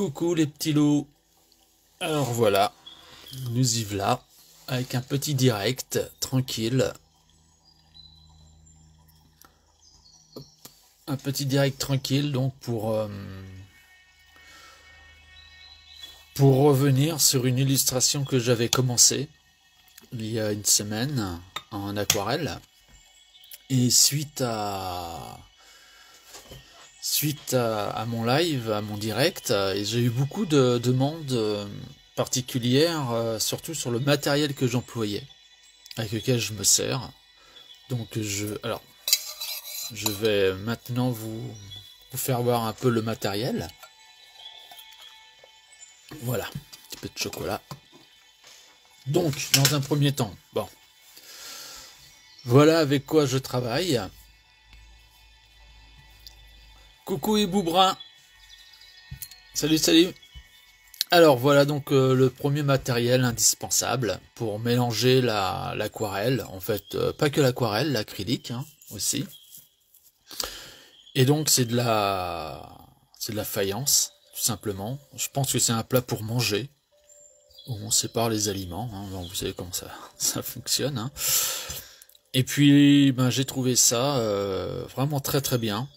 Coucou les petits loups. Alors voilà, nous y voilà avec un petit direct tranquille. Un petit direct tranquille donc pour revenir sur une illustration que j'avais commencé il y a une semaine en aquarelle. Et suite à mon live, à mon direct, et j'ai eu beaucoup de demandes particulières, surtout sur le matériel que j'employais, avec lequel je me sers. Donc je vais maintenant vous faire voir un peu le matériel. Voilà, un petit peu de chocolat. Donc, dans un premier temps, bon, voilà avec quoi je travaille. Coucou Hibou Brun. Salut, salut. Alors voilà donc le premier matériel indispensable pour mélanger l'aquarelle. En fait, pas que l'aquarelle, l'acrylique hein, aussi. Et donc c'est de la faïence, tout simplement. Je pense que c'est un plat pour manger, où on sépare les aliments. Hein. Donc, vous savez comment ça fonctionne. Hein. Et puis ben, j'ai trouvé ça vraiment très très bien.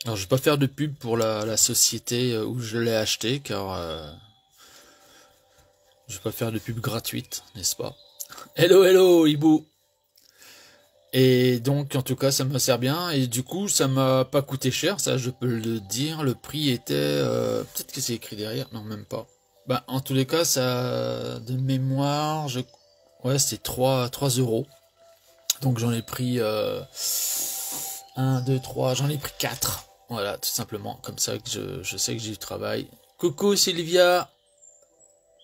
Alors je vais pas faire de pub pour la société où je l'ai acheté, car je vais pas faire de pub gratuite, n'est-ce pas? Hello hello Hibou. Et donc en tout cas ça me sert bien, et du coup ça m'a pas coûté cher, ça je peux le dire. Le prix était peut-être que c'est écrit derrière, non même pas. Bah en tous les cas ça, de mémoire, ouais c'était 3 euros. Donc j'en ai pris 1, 2, 3, j'en ai pris 4. Voilà, tout simplement, comme ça que je sais que j'ai du travail. Coucou Sylvia.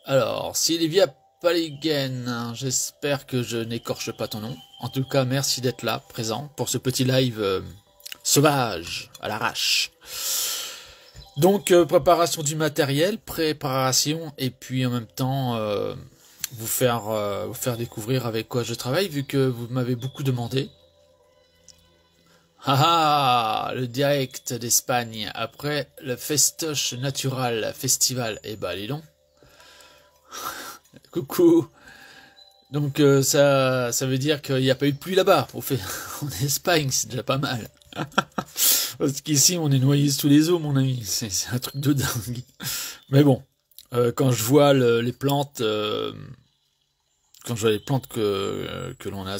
Alors, Sylvia Paligen, hein, j'espère que je n'écorche pas ton nom. En tout cas, merci d'être là, présent, pour ce petit live sauvage, à l'arrache. Donc, préparation du matériel, préparation, et puis en même temps, vous faire découvrir avec quoi je travaille, vu que vous m'avez beaucoup demandé. Ah, le direct d'Espagne après le Festoche Natural Festival. Eh ben, allez donc. Coucou. Donc ça veut dire qu'il n'y a pas eu de pluie là-bas. En Espagne, c'est déjà pas mal. Parce qu'ici, on est noyé sous les eaux, mon ami. C'est un truc de dingue. Mais bon, quand je vois les plantes, quand je vois les plantes que l'on a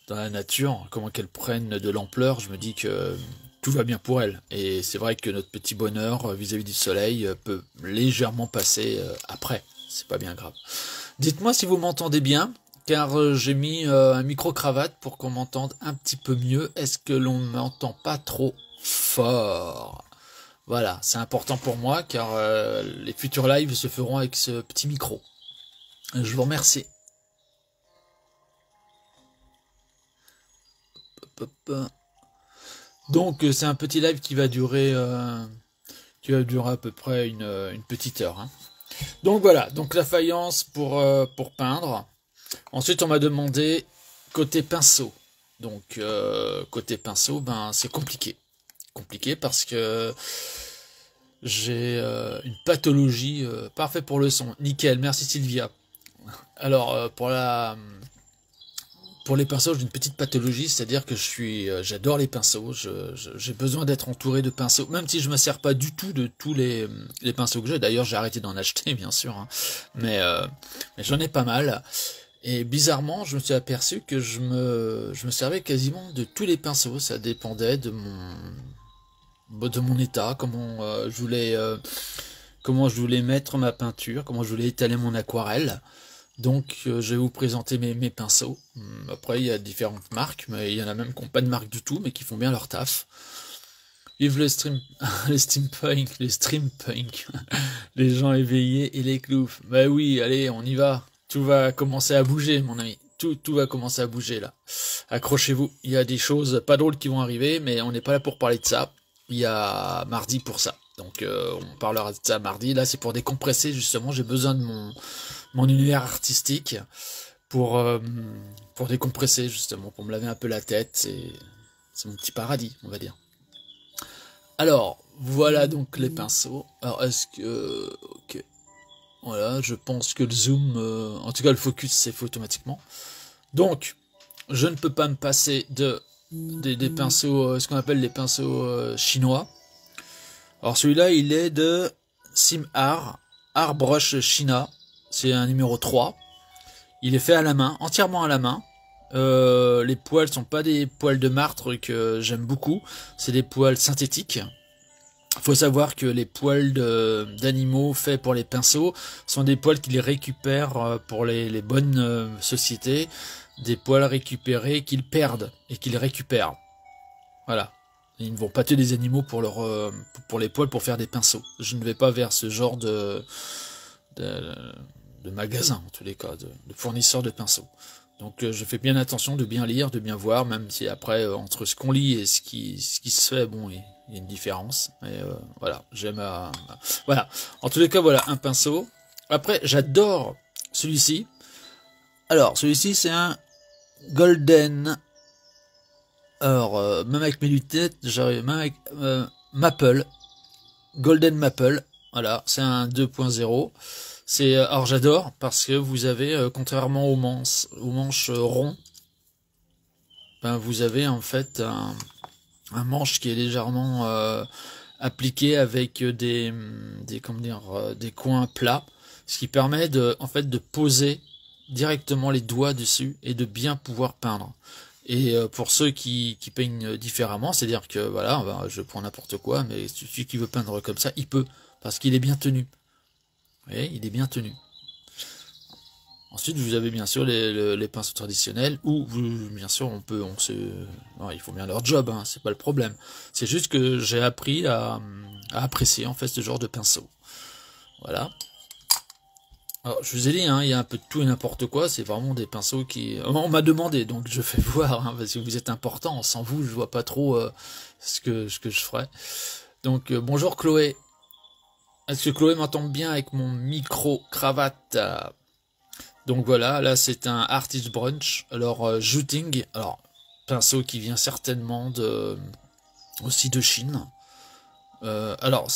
dans la nature, comment qu'elles prennent de l'ampleur, je me dis que tout va bien pour elles. Et c'est vrai que notre petit bonheur vis-à-vis du soleil peut légèrement passer après. C'est pas bien grave. Dites-moi si vous m'entendez bien, car j'ai mis un micro-cravate pour qu'on m'entende un petit peu mieux. Est-ce que l'on m'entend pas trop fort? Voilà, c'est important pour moi, car les futurs lives se feront avec ce petit micro. Je vous remercie. Donc c'est un petit live qui va durer à peu près une petite heure. Hein. Donc voilà, donc la faïence pour peindre. Ensuite on m'a demandé côté pinceau. Donc côté pinceau, ben c'est compliqué. Compliqué parce que j'ai une pathologie parfait pour le son. Nickel, merci Sylvia. Alors pour les pinceaux, j'ai une petite pathologie, c'est-à-dire que j'adore les pinceaux, j'ai besoin d'être entouré de pinceaux, même si je me sers pas du tout de tous les pinceaux que j'ai. D'ailleurs, j'ai arrêté d'en acheter, bien sûr, hein. mais j'en ai pas mal. Et bizarrement, je me suis aperçu que je me servais quasiment de tous les pinceaux. Ça dépendait de mon état, comment je voulais mettre ma peinture, comment je voulais étaler mon aquarelle. Donc je vais vous présenter mes pinceaux. Après il y a différentes marques, mais il y en a même qui n'ont pas de marque du tout, mais qui font bien leur taf. Vive le stream, les streampunk, les gens éveillés et les cloufs. Bah oui, allez, on y va. Tout va commencer à bouger, mon ami. Tout va commencer à bouger là. Accrochez-vous, il y a des choses pas drôles qui vont arriver, mais on n'est pas là pour parler de ça. Il y a mardi pour ça. Donc on parlera de ça mardi. Là c'est pour décompresser justement, j'ai besoin de mon univers artistique pour décompresser justement, pour me laver un peu la tête. C'est mon petit paradis, on va dire. Alors Voilà donc les pinceaux. Alors est-ce que... Ok. Voilà, je pense que le zoom... en tout cas le focus c'est fait automatiquement. Donc, je ne peux pas me passer des pinceaux, ce qu'on appelle les pinceaux chinois. Alors celui-là il est de Simhar, Art Brush China. C'est un numéro 3. Il est fait à la main, entièrement à la main. Les poils sont pas des poils de martre que j'aime beaucoup. C'est des poils synthétiques. Faut savoir que les poils d'animaux faits pour les pinceaux sont des poils qu'ils récupèrent pour les bonnes sociétés, des poils récupérés qu'ils perdent et qu'ils récupèrent. Voilà. Ils ne vont pas tuer des animaux pour les poils pour faire des pinceaux. Je ne vais pas vers ce genre de magasin, en tous les cas, de fournisseurs de pinceaux. Donc je fais bien attention de bien lire, de bien voir, même si après, entre ce qu'on lit et ce qui se fait, bon, il y a une différence. Mais voilà, j'aime voilà. En tous les cas, voilà, un pinceau. Après, j'adore celui-ci. Alors, celui-ci, c'est un Golden. Alors, même avec mes lunettes, j'arrive, même avec Maple. Golden Maple. Voilà, c'est un 2.0. Alors j'adore parce que vous avez, contrairement aux manches ronds, ben vous avez en fait un manche qui est légèrement appliqué avec comment dire, des coins plats, ce qui permet en fait de poser directement les doigts dessus et de bien pouvoir peindre. Et pour ceux qui peignent différemment, c'est-à-dire que voilà, ben, je prends n'importe quoi, mais celui qui veut peindre comme ça, il peut parce qu'il est bien tenu. Vous voyez, il est bien tenu. Ensuite, vous avez bien sûr les pinceaux traditionnels, où bien sûr non, ils font bien leur job, hein, c'est pas le problème. C'est juste que j'ai appris à apprécier en fait ce genre de pinceau. Voilà. Alors, je vous ai dit, hein, il y a un peu de tout et n'importe quoi. C'est vraiment des pinceaux qui. On m'a demandé, donc je fais voir, hein, parce que vous êtes important. Sans vous, je vois pas trop ce que je ferais. Donc bonjour Chloé. Est-ce que Chloé m'entend bien avec mon micro-cravate? Donc voilà, là c'est un Artist Brunch. Alors, Juting, alors, pinceau qui vient certainement aussi de Chine. Alors,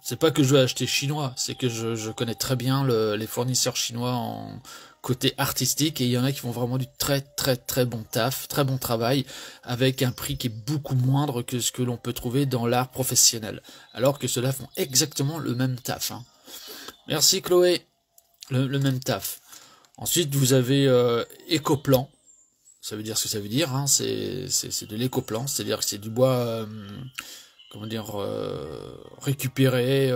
c'est pas que je veux acheter chinois, c'est que je connais très bien les fournisseurs chinois en côté artistique, et il y en a qui font vraiment du très très très bon taf, très bon travail, avec un prix qui est beaucoup moindre que ce que l'on peut trouver dans l'art professionnel, alors que ceux-là font exactement le même taf, hein. Merci Chloé, le même taf. Ensuite vous avez Écoplan, ça veut dire ce que ça veut dire, hein, c'est de l'écoplan, c'est-à-dire que c'est du bois, comment dire, récupéré,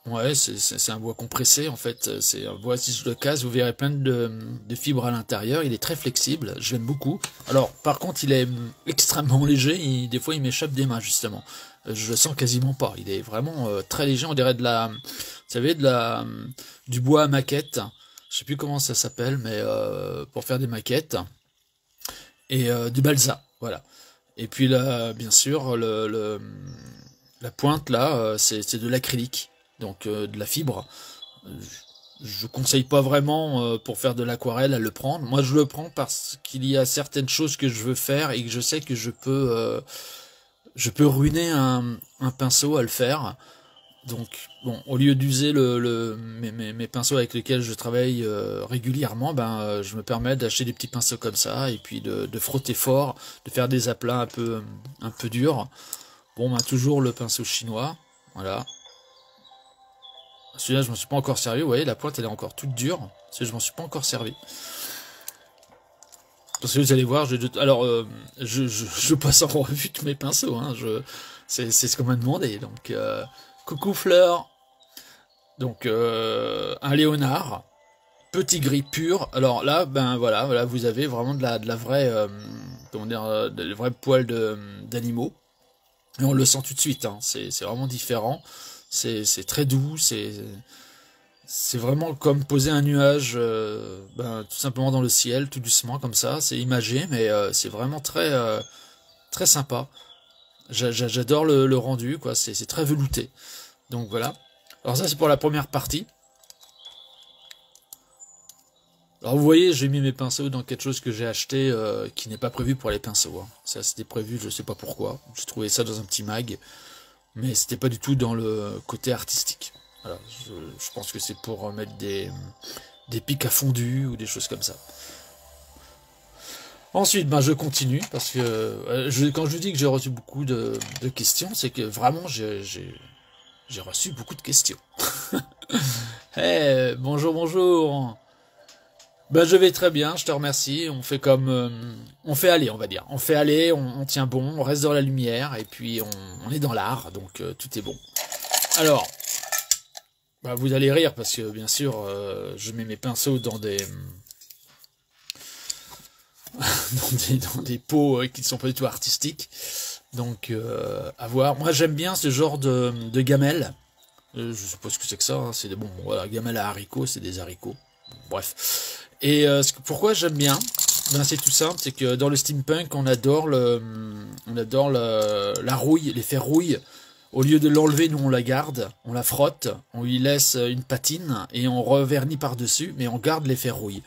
ouais, c'est un bois compressé en fait, c'est un bois, si je le casse, vous verrez plein de fibres à l'intérieur, il est très flexible, je l'aime beaucoup. Alors par contre il est extrêmement léger, des fois il m'échappe des mains justement, je le sens quasiment pas, il est vraiment très léger, on dirait vous savez, du bois à maquette, je sais plus comment ça s'appelle, mais pour faire des maquettes, et du balsa, voilà. Et puis là, bien sûr, la pointe là, c'est de l'acrylique, donc de la fibre. Je conseille pas vraiment pour faire de l'aquarelle à le prendre. Moi, je le prends parce qu'il y a certaines choses que je veux faire et que je sais que je peux ruiner un pinceau à le faire. Donc, bon, au lieu d'user mes pinceaux avec lesquels je travaille régulièrement, ben, je me permets d'acheter des petits pinceaux comme ça, et puis de frotter fort, de faire des aplats un peu durs. Bon, ben, toujours le pinceau chinois, voilà. Celui-là, je m'en suis pas encore servi, vous voyez, la pointe, elle est encore toute dure, parce que je m'en suis pas encore servi. Parce que vous allez voir, alors, je passe en revue tous mes pinceaux, hein, c'est ce qu'on m'a demandé, donc... coucou Fleur, donc un léonard, petit gris pur. Alors là, ben voilà, vous avez vraiment de la vraie, comment dire, des vrais poils d'animaux. Et on le sent tout de suite, hein, c'est vraiment différent. C'est très doux, c'est vraiment comme poser un nuage, tout simplement dans le ciel, tout doucement comme ça. C'est imagé, mais c'est vraiment très très sympa. J'adore le rendu, quoi. C'est très velouté. Donc voilà. Alors ça c'est pour la première partie. Alors vous voyez, j'ai mis mes pinceaux dans quelque chose que j'ai acheté qui n'est pas prévu pour les pinceaux. Hein. Ça c'était prévu, je sais pas pourquoi. J'ai trouvé ça dans un petit mag, mais c'était pas du tout dans le côté artistique. Voilà, je pense que c'est pour mettre des pics à fondu ou des choses comme ça. Ensuite, ben, je continue parce que quand je dis que j'ai reçu beaucoup de questions, c'est que vraiment j'ai reçu beaucoup de questions. Hey, bonjour, bonjour. Ben, je vais très bien, je te remercie. On fait comme, on fait aller, on va dire. On fait aller, on tient bon, on reste dans la lumière et puis on est dans l'art, donc tout est bon. Alors, ben, vous allez rire parce que bien sûr, je mets mes pinceaux dans des dans des pots qui ne sont pas du tout artistiques. Donc, à voir. Moi, j'aime bien ce genre de gamelles. Je suppose ce que c'est que ça. Hein. C'est des voilà, gamelles à haricots, c'est des haricots. Bon, bref. Et pourquoi j'aime bien, ben, c'est tout simple, c'est que dans le steampunk, on adore la rouille, l'effet rouille. Au lieu de l'enlever, nous on la garde, on la frotte, on lui laisse une patine et on revernit par-dessus, mais on garde l'effet rouille.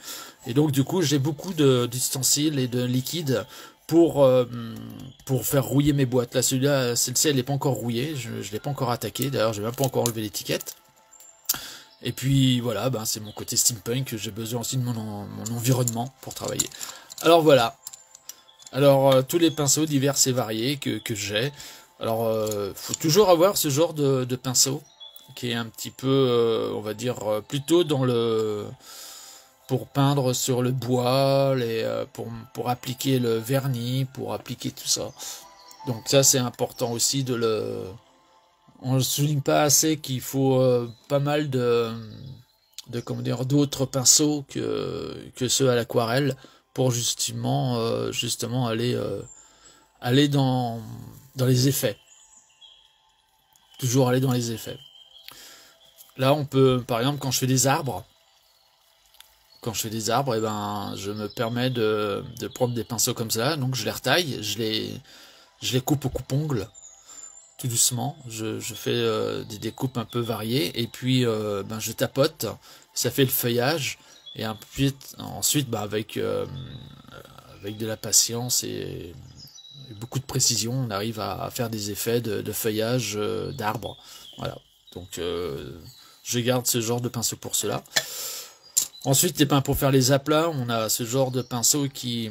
Et donc du coup, j'ai beaucoup d'ustensiles et de liquides pour faire rouiller mes boîtes. Là, celle-ci, elle n'est pas encore rouillée, je ne l'ai pas encore attaqué. D'ailleurs, j'ai même pas encore enlevé l'étiquette. Et puis voilà, ben, c'est mon côté steampunk. J'ai besoin aussi de mon environnement pour travailler. Alors voilà. Alors tous les pinceaux divers et variés que j'ai. Alors faut toujours avoir ce genre de pinceau qui est un petit peu, on va dire, plutôt dans le pour peindre sur le bois, pour appliquer le vernis, pour appliquer tout ça. Donc ça c'est important aussi de le. On ne souligne pas assez qu'il faut pas mal comment dire, d'autres pinceaux que ceux à l'aquarelle pour justement aller dans les effets. Toujours aller dans les effets. Là on peut, par exemple, quand je fais des arbres, eh ben, je me permets de prendre des pinceaux comme ça, donc je les retaille, je les coupe au coupe-ongle, tout doucement, je fais des découpes un peu variées, et puis ben, je tapote, ça fait le feuillage, et ensuite ben, avec de la patience et beaucoup de précision, on arrive à faire des effets de feuillage d'arbres. Voilà, donc je garde ce genre de pinceau pour cela. Ensuite, pour faire les aplats, on a ce genre de pinceau qui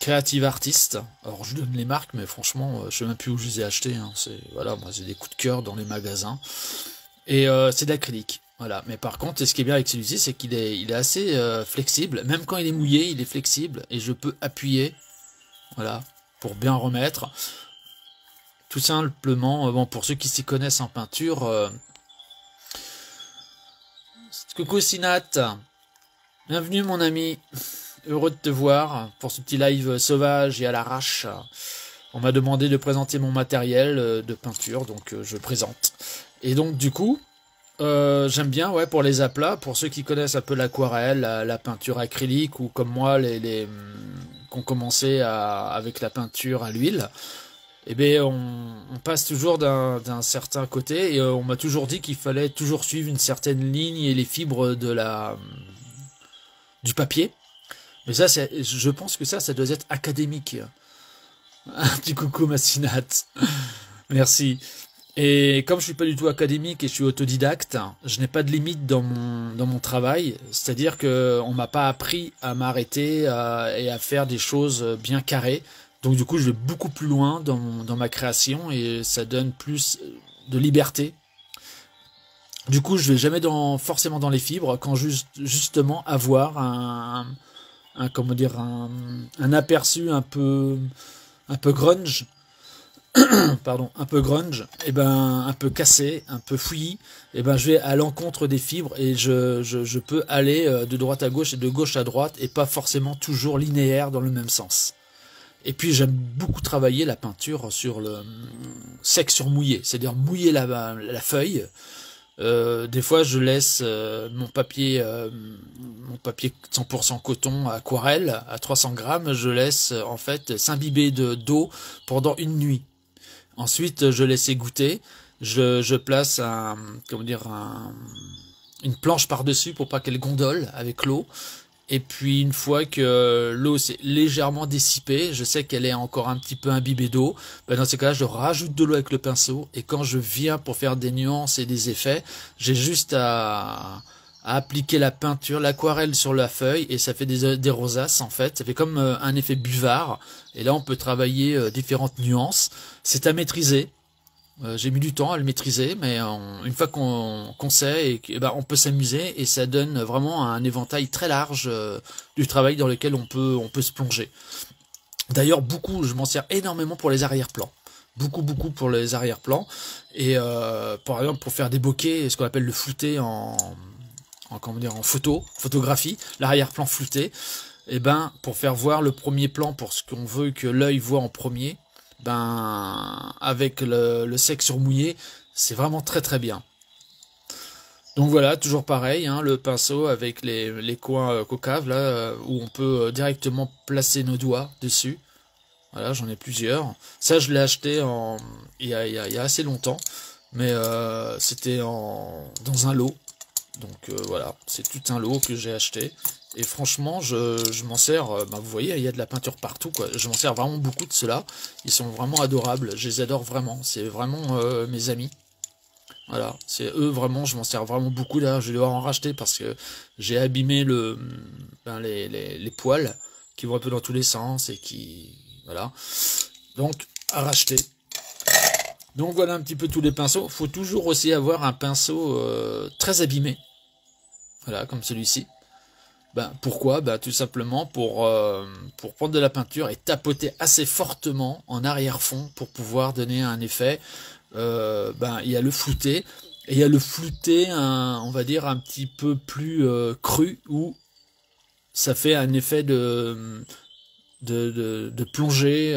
Creative Artist. Alors, je donne les marques, mais franchement, je sais même plus où je les ai achetés. Hein. Voilà, moi, j'ai des coups de cœur dans les magasins. Et c'est d'acrylique. Voilà. Mais par contre, ce qui est bien avec celui-ci, c'est qu'il est assez flexible. Même quand il est mouillé, il est flexible. Et je peux appuyer, voilà, pour bien remettre. Tout simplement, bon, pour ceux qui s'y connaissent en peinture, coucou Sinat. Bienvenue mon ami, heureux de te voir pour ce petit live sauvage et à l'arrache. On m'a demandé de présenter mon matériel de peinture, donc je présente. Et donc du coup, j'aime bien, ouais, pour les aplats, pour ceux qui connaissent un peu l'aquarelle, la peinture acrylique, ou comme moi, qui ont commencé avec la peinture à l'huile, eh bien on passe toujours d'un certain côté, et on m'a toujours dit qu'il fallait toujours suivre une certaine ligne et les fibres du papier. Mais ça, je pense que ça doit être académique. Un petit coucou Massinat. Merci. Et comme je suis pas du tout académique et je suis autodidacte, je n'ai pas de limite dans mon travail. C'est-à-dire que on m'a pas appris à m'arrêter et à faire des choses bien carrées. Donc du coup, je vais beaucoup plus loin dans ma création et ça donne plus de liberté. Du coup, je vais jamais forcément dans les fibres quand justement avoir comment dire, un aperçu un peu grunge, pardon, un peu grunge, et ben un peu cassé, un peu fouillis, et ben je vais à l'encontre des fibres et je peux aller de droite à gauche et de gauche à droite et pas forcément toujours linéaire dans le même sens. Et puis j'aime beaucoup travailler la peinture sur le sec sur mouillé, c'est-à-dire mouiller la feuille. Des fois, je laisse mon papier 100% coton aquarelle à 300 grammes. Je laisse en fait s'imbiber d'eau pendant une nuit. Ensuite, je laisse égoutter. Je place une planche par-dessus pour pas qu'elle gondole avec l'eau. Et puis une fois que l'eau s'est légèrement dissipée, je sais qu'elle est encore un petit peu imbibée d'eau, ben dans ces cas-là, je rajoute de l'eau avec le pinceau, et quand je viens pour faire des nuances et des effets, j'ai juste à appliquer la peinture, l'aquarelle sur la feuille, et ça fait des rosaces en fait, ça fait comme un effet buvard, et là on peut travailler différentes nuances, c'est à maîtriser. J'ai mis du temps à le maîtriser, mais une fois qu'on sait, ben, on peut s'amuser, et ça donne vraiment un éventail très large du travail dans lequel on peut se plonger. D'ailleurs, je m'en sers énormément pour les arrière-plans. Beaucoup pour les arrière-plans. Et par exemple, pour faire des bokeh, ce qu'on appelle le flouté comment dire, en photographie, l'arrière-plan flouté, et ben, pour faire voir le premier plan, pour ce qu'on veut que l'œil voit en premier, ben avec le sec surmouillé, c'est vraiment très bien. Donc voilà, toujours pareil, hein, le pinceau avec les coins concaves là, où on peut directement placer nos doigts dessus. Voilà, j'en ai plusieurs. Ça, je l'ai acheté il y a assez longtemps, mais c'était dans un lot. Donc voilà, c'est tout un lot que j'ai acheté. Et franchement, je m'en sers, ben, vous voyez, il y a de la peinture partout, quoi. Je m'en sers vraiment beaucoup de ceux-là. Ils sont vraiment adorables, je les adore vraiment. C'est vraiment mes amis. Voilà, c'est eux vraiment, je m'en sers vraiment beaucoup. Là, je vais devoir en racheter parce que j'ai abîmé les poils qui vont un peu dans tous les sens et qui... Voilà. Donc, à racheter. Donc voilà un petit peu tous les pinceaux. Faut toujours aussi avoir un pinceau très abîmé. Voilà, comme celui-ci. Ben, pourquoi? Ben, tout simplement pour prendre de la peinture et tapoter assez fortement en arrière-fond pour pouvoir donner un effet. Ben, il y a le flouté, et il y a le flouté, on va dire, un petit peu plus cru, où ça fait un effet de plongée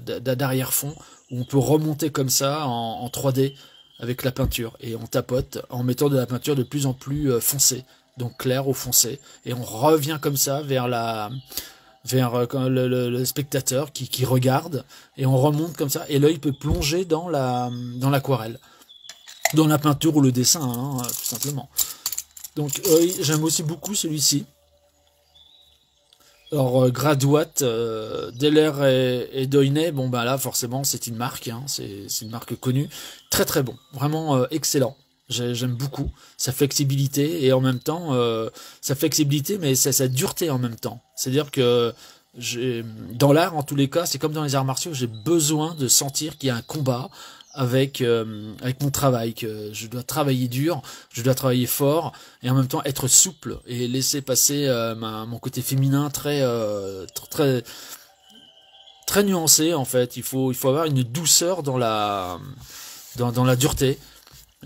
d'arrière-fond, où on peut remonter comme ça en 3D avec la peinture, et on tapote en mettant de la peinture de plus en plus foncée. Donc clair ou foncé, et on revient comme ça vers le spectateur qui regarde, et on remonte comme ça, et l'œil peut plonger dans l'aquarelle, dans la peinture ou le dessin, hein, tout simplement. Donc j'aime aussi beaucoup celui-ci. Alors Graduate, Deller et Doiney, bon ben là forcément c'est une marque, hein, c'est une marque connue, très bon, vraiment excellent. J'aime beaucoup sa flexibilité, et en même temps sa flexibilité, mais sa dureté en même temps. C'est-à-dire que dans l'art, en tous les cas, c'est comme dans les arts martiaux, j'ai besoin de sentir qu'il y a un combat avec mon travail, que je dois travailler dur, je dois travailler fort, et en même temps être souple et laisser passer mon côté féminin très nuancé en fait. Il faut avoir une douceur dans la dureté.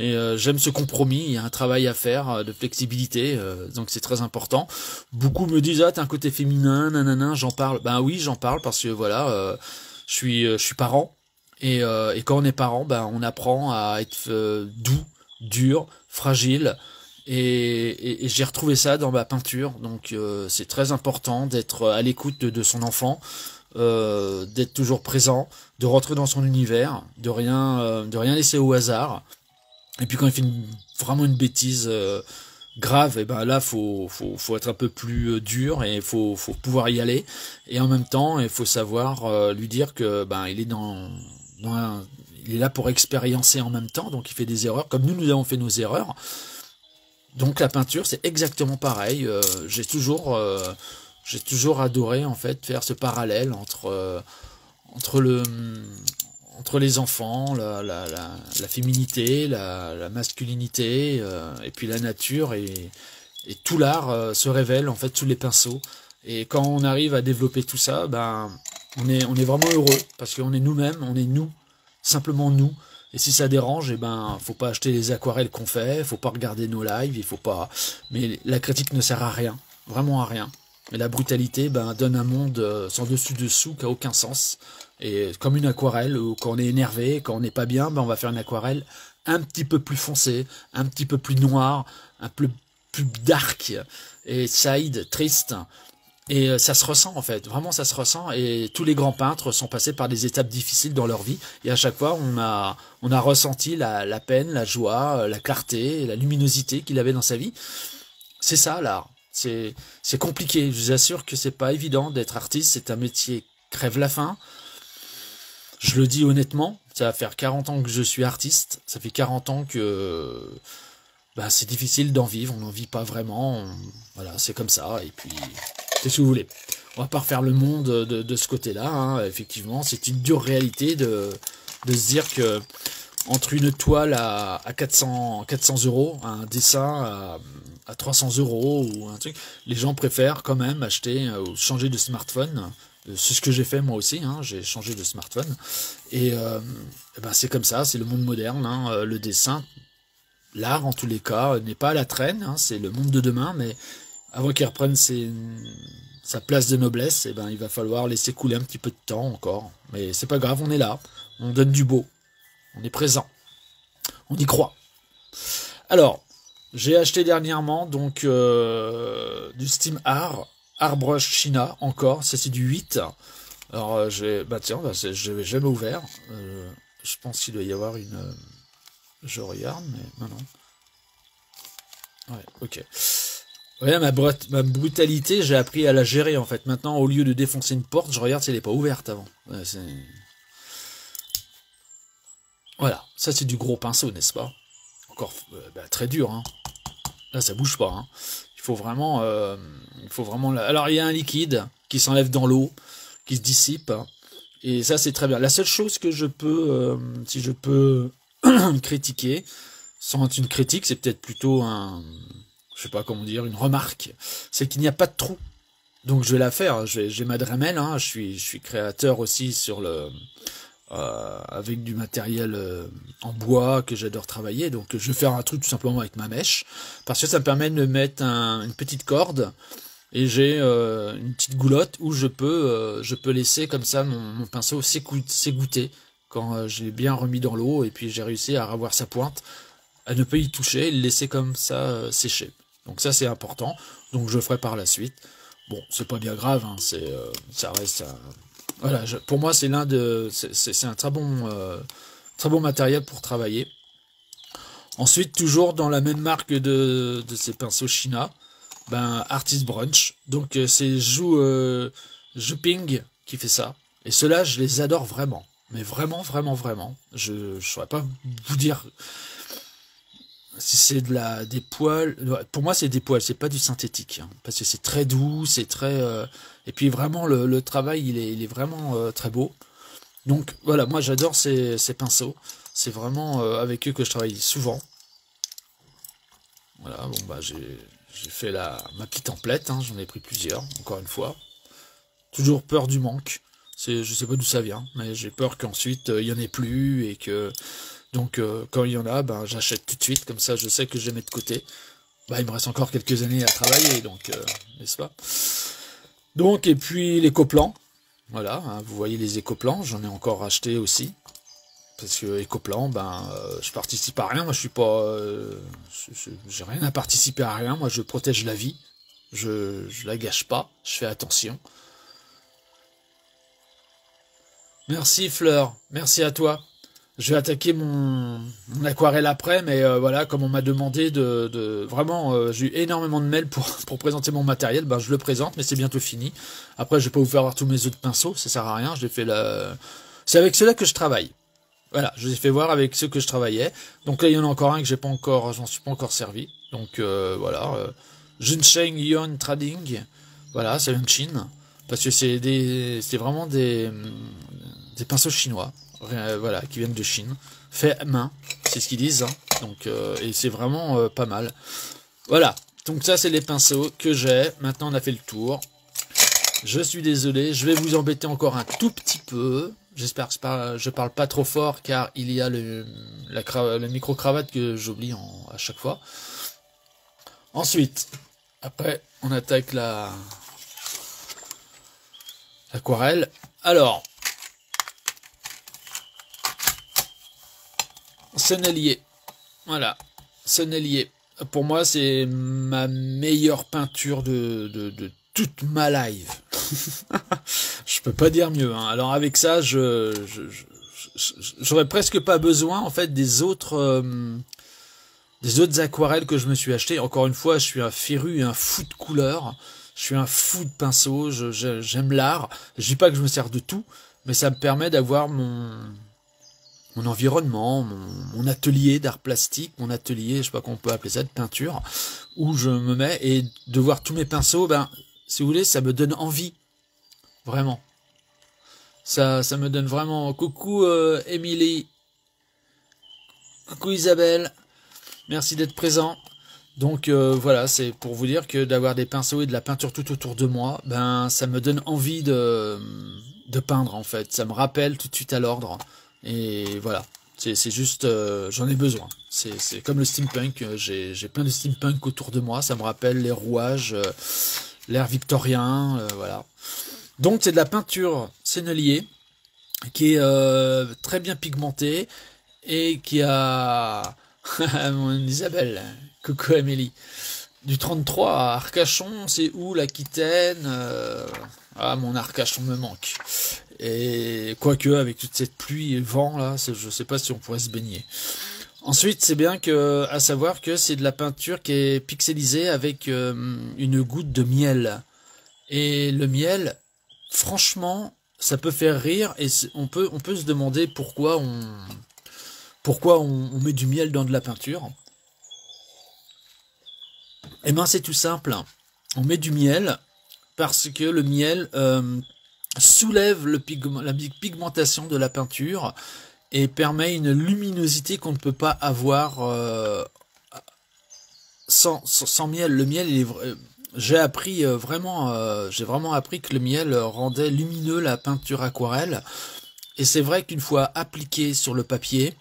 Et j'aime ce compromis, il y a un travail à faire de flexibilité, donc c'est très important. Beaucoup me disent t'as un côté féminin, nanana, j'en parle. Ben oui, j'en parle parce que voilà, je suis parent, et quand on est parent, ben on apprend à être doux, dur, fragile, et j'ai retrouvé ça dans ma peinture. Donc c'est très important d'être à l'écoute de son enfant, d'être toujours présent, de rentrer dans son univers, de rien laisser au hasard. Et puis quand il fait vraiment une bêtise grave, et ben là faut être un peu plus dur, et faut pouvoir y aller. Et en même temps, il faut savoir lui dire que ben il est il est là pour expériencer en même temps, donc il fait des erreurs comme nous avons fait nos erreurs. Donc la peinture c'est exactement pareil. J'ai toujours adoré en fait faire ce parallèle entre les enfants, la féminité, la masculinité, et puis la nature, et tout l'art se révèle en fait sous les pinceaux. Et quand on arrive à développer tout ça, ben on est vraiment heureux, parce qu'on est nous-mêmes, on est nous, simplement nous. Et si ça dérange, et ben faut pas acheter les aquarelles qu'on fait, faut pas regarder nos lives, il faut pas. Mais la critique ne sert à rien, vraiment à rien. Et la brutalité donne un monde sans dessus-dessous qui a aucun sens. Et comme une aquarelle, où quand on est énervé, quand on n'est pas bien, on va faire une aquarelle un petit peu plus foncée, un petit peu plus noire, un peu plus dark, et side, triste. Et ça se ressent en fait, vraiment ça se ressent, et tous les grands peintres sont passés par des étapes difficiles dans leur vie, et à chaque fois on a ressenti la peine, la joie, la clarté, la luminosité qu'il avait dans sa vie. C'est ça l'art. c'est compliqué. Je vous assure que c'est pas évident d'être artiste. C'est un métier crève la faim. Je le dis honnêtement. Ça va faire 40 ans que je suis artiste. Ça fait 40 ans que bah, c'est difficile d'en vivre. On n'en vit pas vraiment. Voilà, c'est comme ça. Et puis, c'est ce que vous voulez. On va pas refaire le monde de ce côté-là. Hein. Effectivement, c'est une dure réalité de se dire que entre une toile à 400 euros, un dessin à 300 euros ou un truc, les gens préfèrent quand même acheter ou changer de smartphone. C'est ce que j'ai fait moi aussi, hein, j'ai changé de smartphone. Et ben c'est comme ça, c'est le monde moderne, hein, le dessin, l'art en tous les cas, n'est pas à la traîne, hein, c'est le monde de demain, mais avant qu'il reprenne sa place de noblesse, et ben il va falloir laisser couler un petit peu de temps encore. Mais c'est pas grave, on est là, on donne du beau, on est présent, on y croit. Alors, j'ai acheté dernièrement donc du Steam Art. Airbrush China, encore, ça c'est du 8. Alors, bah tiens, bah, je l'avais jamais ouvert. Je pense qu'il doit y avoir une... je regarde, mais non. Ouais, ok. Ouais, ma brutalité, j'ai appris à la gérer, en fait. Maintenant, au lieu de défoncer une porte, je regarde si elle n'est pas ouverte avant. Ouais, voilà, ça c'est du gros pinceau, n'est-ce pas? Encore bah, très dur, hein. Là, ça bouge pas, hein. Il faut vraiment. Alors il y a un liquide qui s'enlève dans l'eau, qui se dissipe, et ça c'est très bien. La seule chose que je peux, si je peux critiquer, sans être une critique, c'est peut-être plutôt je sais pas comment dire, une remarque, c'est qu'il n'y a pas de trou. Donc je vais la faire. J'ai ma Dremel, hein, je suis créateur aussi sur avec du matériel en bois que j'adore travailler, donc je vais faire un truc tout simplement avec ma mèche, parce que ça me permet de mettre une petite corde, et j'ai une petite goulotte où je peux laisser comme ça mon pinceau s'égoutter quand je l'ai bien remis dans l'eau, et puis j'ai réussi à avoir sa pointe, à ne pas y toucher, et le laisser comme ça sécher. Donc ça c'est important, donc je ferai par la suite. Bon, c'est pas bien grave, hein, ça reste voilà, pour moi, c'est un très bon matériel pour travailler. Ensuite, toujours dans la même marque de ces pinceaux China, ben Artist Brunch. Donc c'est Zhuping qui fait ça. Et ceux-là, je les adore vraiment, mais vraiment, vraiment, vraiment. Je saurais pas vous dire si c'est des poils. Pour moi, c'est des poils, c'est pas du synthétique, hein, parce que c'est très doux, c'est très et puis vraiment le travail, il est vraiment très beau. Donc voilà, moi j'adore ces pinceaux. C'est vraiment avec eux que je travaille souvent. Voilà, bon bah j'ai fait ma petite template, hein, j'en ai pris plusieurs, encore une fois. Toujours peur du manque. Je sais pas d'où ça vient, mais j'ai peur qu'ensuite il y en ait plus et que donc quand il y en a, ben j'achète tout de suite, comme ça je sais que je les mets de côté. Bah il me reste encore quelques années à travailler, donc n'est-ce pas? Donc et puis les écoplans, voilà, hein, vous voyez les écoplans, j'en ai encore acheté aussi. Parce que écoplan, ben je participe à rien, moi je suis pas j'ai rien à participer à rien, moi je protège la vie, je la gâche pas, je fais attention. Merci Fleur, merci à toi. Je vais attaquer mon aquarelle après, mais voilà, comme on m'a demandé vraiment, j'ai eu énormément de mails pour présenter mon matériel, ben je le présente, mais c'est bientôt fini. Après, je vais pas vous faire voir tous mes autres pinceaux, ça sert à rien. C'est avec ceux-là que je travaille. Voilà, je vous ai fait voir avec ceux que je travaillais. Donc là, il y en a encore un que j'en suis pas encore servi. Donc voilà, Junsheng Yuan Trading, voilà, ça vient de Chine, parce que c'est vraiment des pinceaux chinois. Voilà, qui viennent de Chine, fait main, c'est ce qu'ils disent, hein. Donc et c'est vraiment pas mal. Voilà, donc ça c'est les pinceaux que j'ai. Maintenant on a fait le tour. Je suis désolé, je vais vous embêter encore un tout petit peu. J'espère que je parle pas trop fort, car il y a le micro-cravate que j'oublie à chaque fois. Ensuite, après on attaque l'aquarelle. Alors, Sennelier, voilà, Sennelier. Pour moi, c'est ma meilleure peinture de toute ma life. Je peux pas dire mieux, hein. Alors avec ça, j'aurais presque pas besoin en fait des autres des autres aquarelles que je me suis acheté. Encore une fois, je suis un féru et un fou de couleurs. Je suis un fou de pinceaux. J'aime l'art. Je dis pas que je me sers de tout, mais ça me permet d'avoir mon environnement, mon atelier d'art plastique, mon atelier, je sais pas comment on peut appeler ça, de peinture, où je me mets, et de voir tous mes pinceaux, ben, si vous voulez, ça me donne envie. Vraiment. Ça me donne vraiment... Coucou Émilie. Coucou Isabelle. Merci d'être présent. Donc voilà, c'est pour vous dire que d'avoir des pinceaux et de la peinture tout autour de moi, ben ça me donne envie de peindre en fait. Ça me rappelle tout de suite à l'ordre. Et voilà, c'est juste, j'en ai besoin. C'est comme le steampunk, j'ai plein de steampunk autour de moi. Ça me rappelle les rouages, l'ère victorien, voilà. Donc c'est de la peinture sennelier qui est très bien pigmentée et qui a... Mon Isabelle, coucou Amélie. Du 33 à Arcachon, c'est où l'Aquitaine Ah, mon Arcachon me manque. Et quoique, avec toute cette pluie et le vent, là, je sais pas si on pourrait se baigner. Ensuite, c'est bien à savoir que c'est de la peinture qui est pixelisée avec une goutte de miel. Et le miel, franchement, ça peut faire rire et on peut se demander pourquoi on met du miel dans de la peinture. Eh ben c'est tout simple. On met du miel parce que le miel soulève la pigmentation de la peinture et permet une luminosité qu'on ne peut pas avoir sans miel. Le miel, j'ai vraiment appris que le miel rendait lumineux la peinture aquarelle. Et c'est vrai qu'une fois appliqué sur le papier,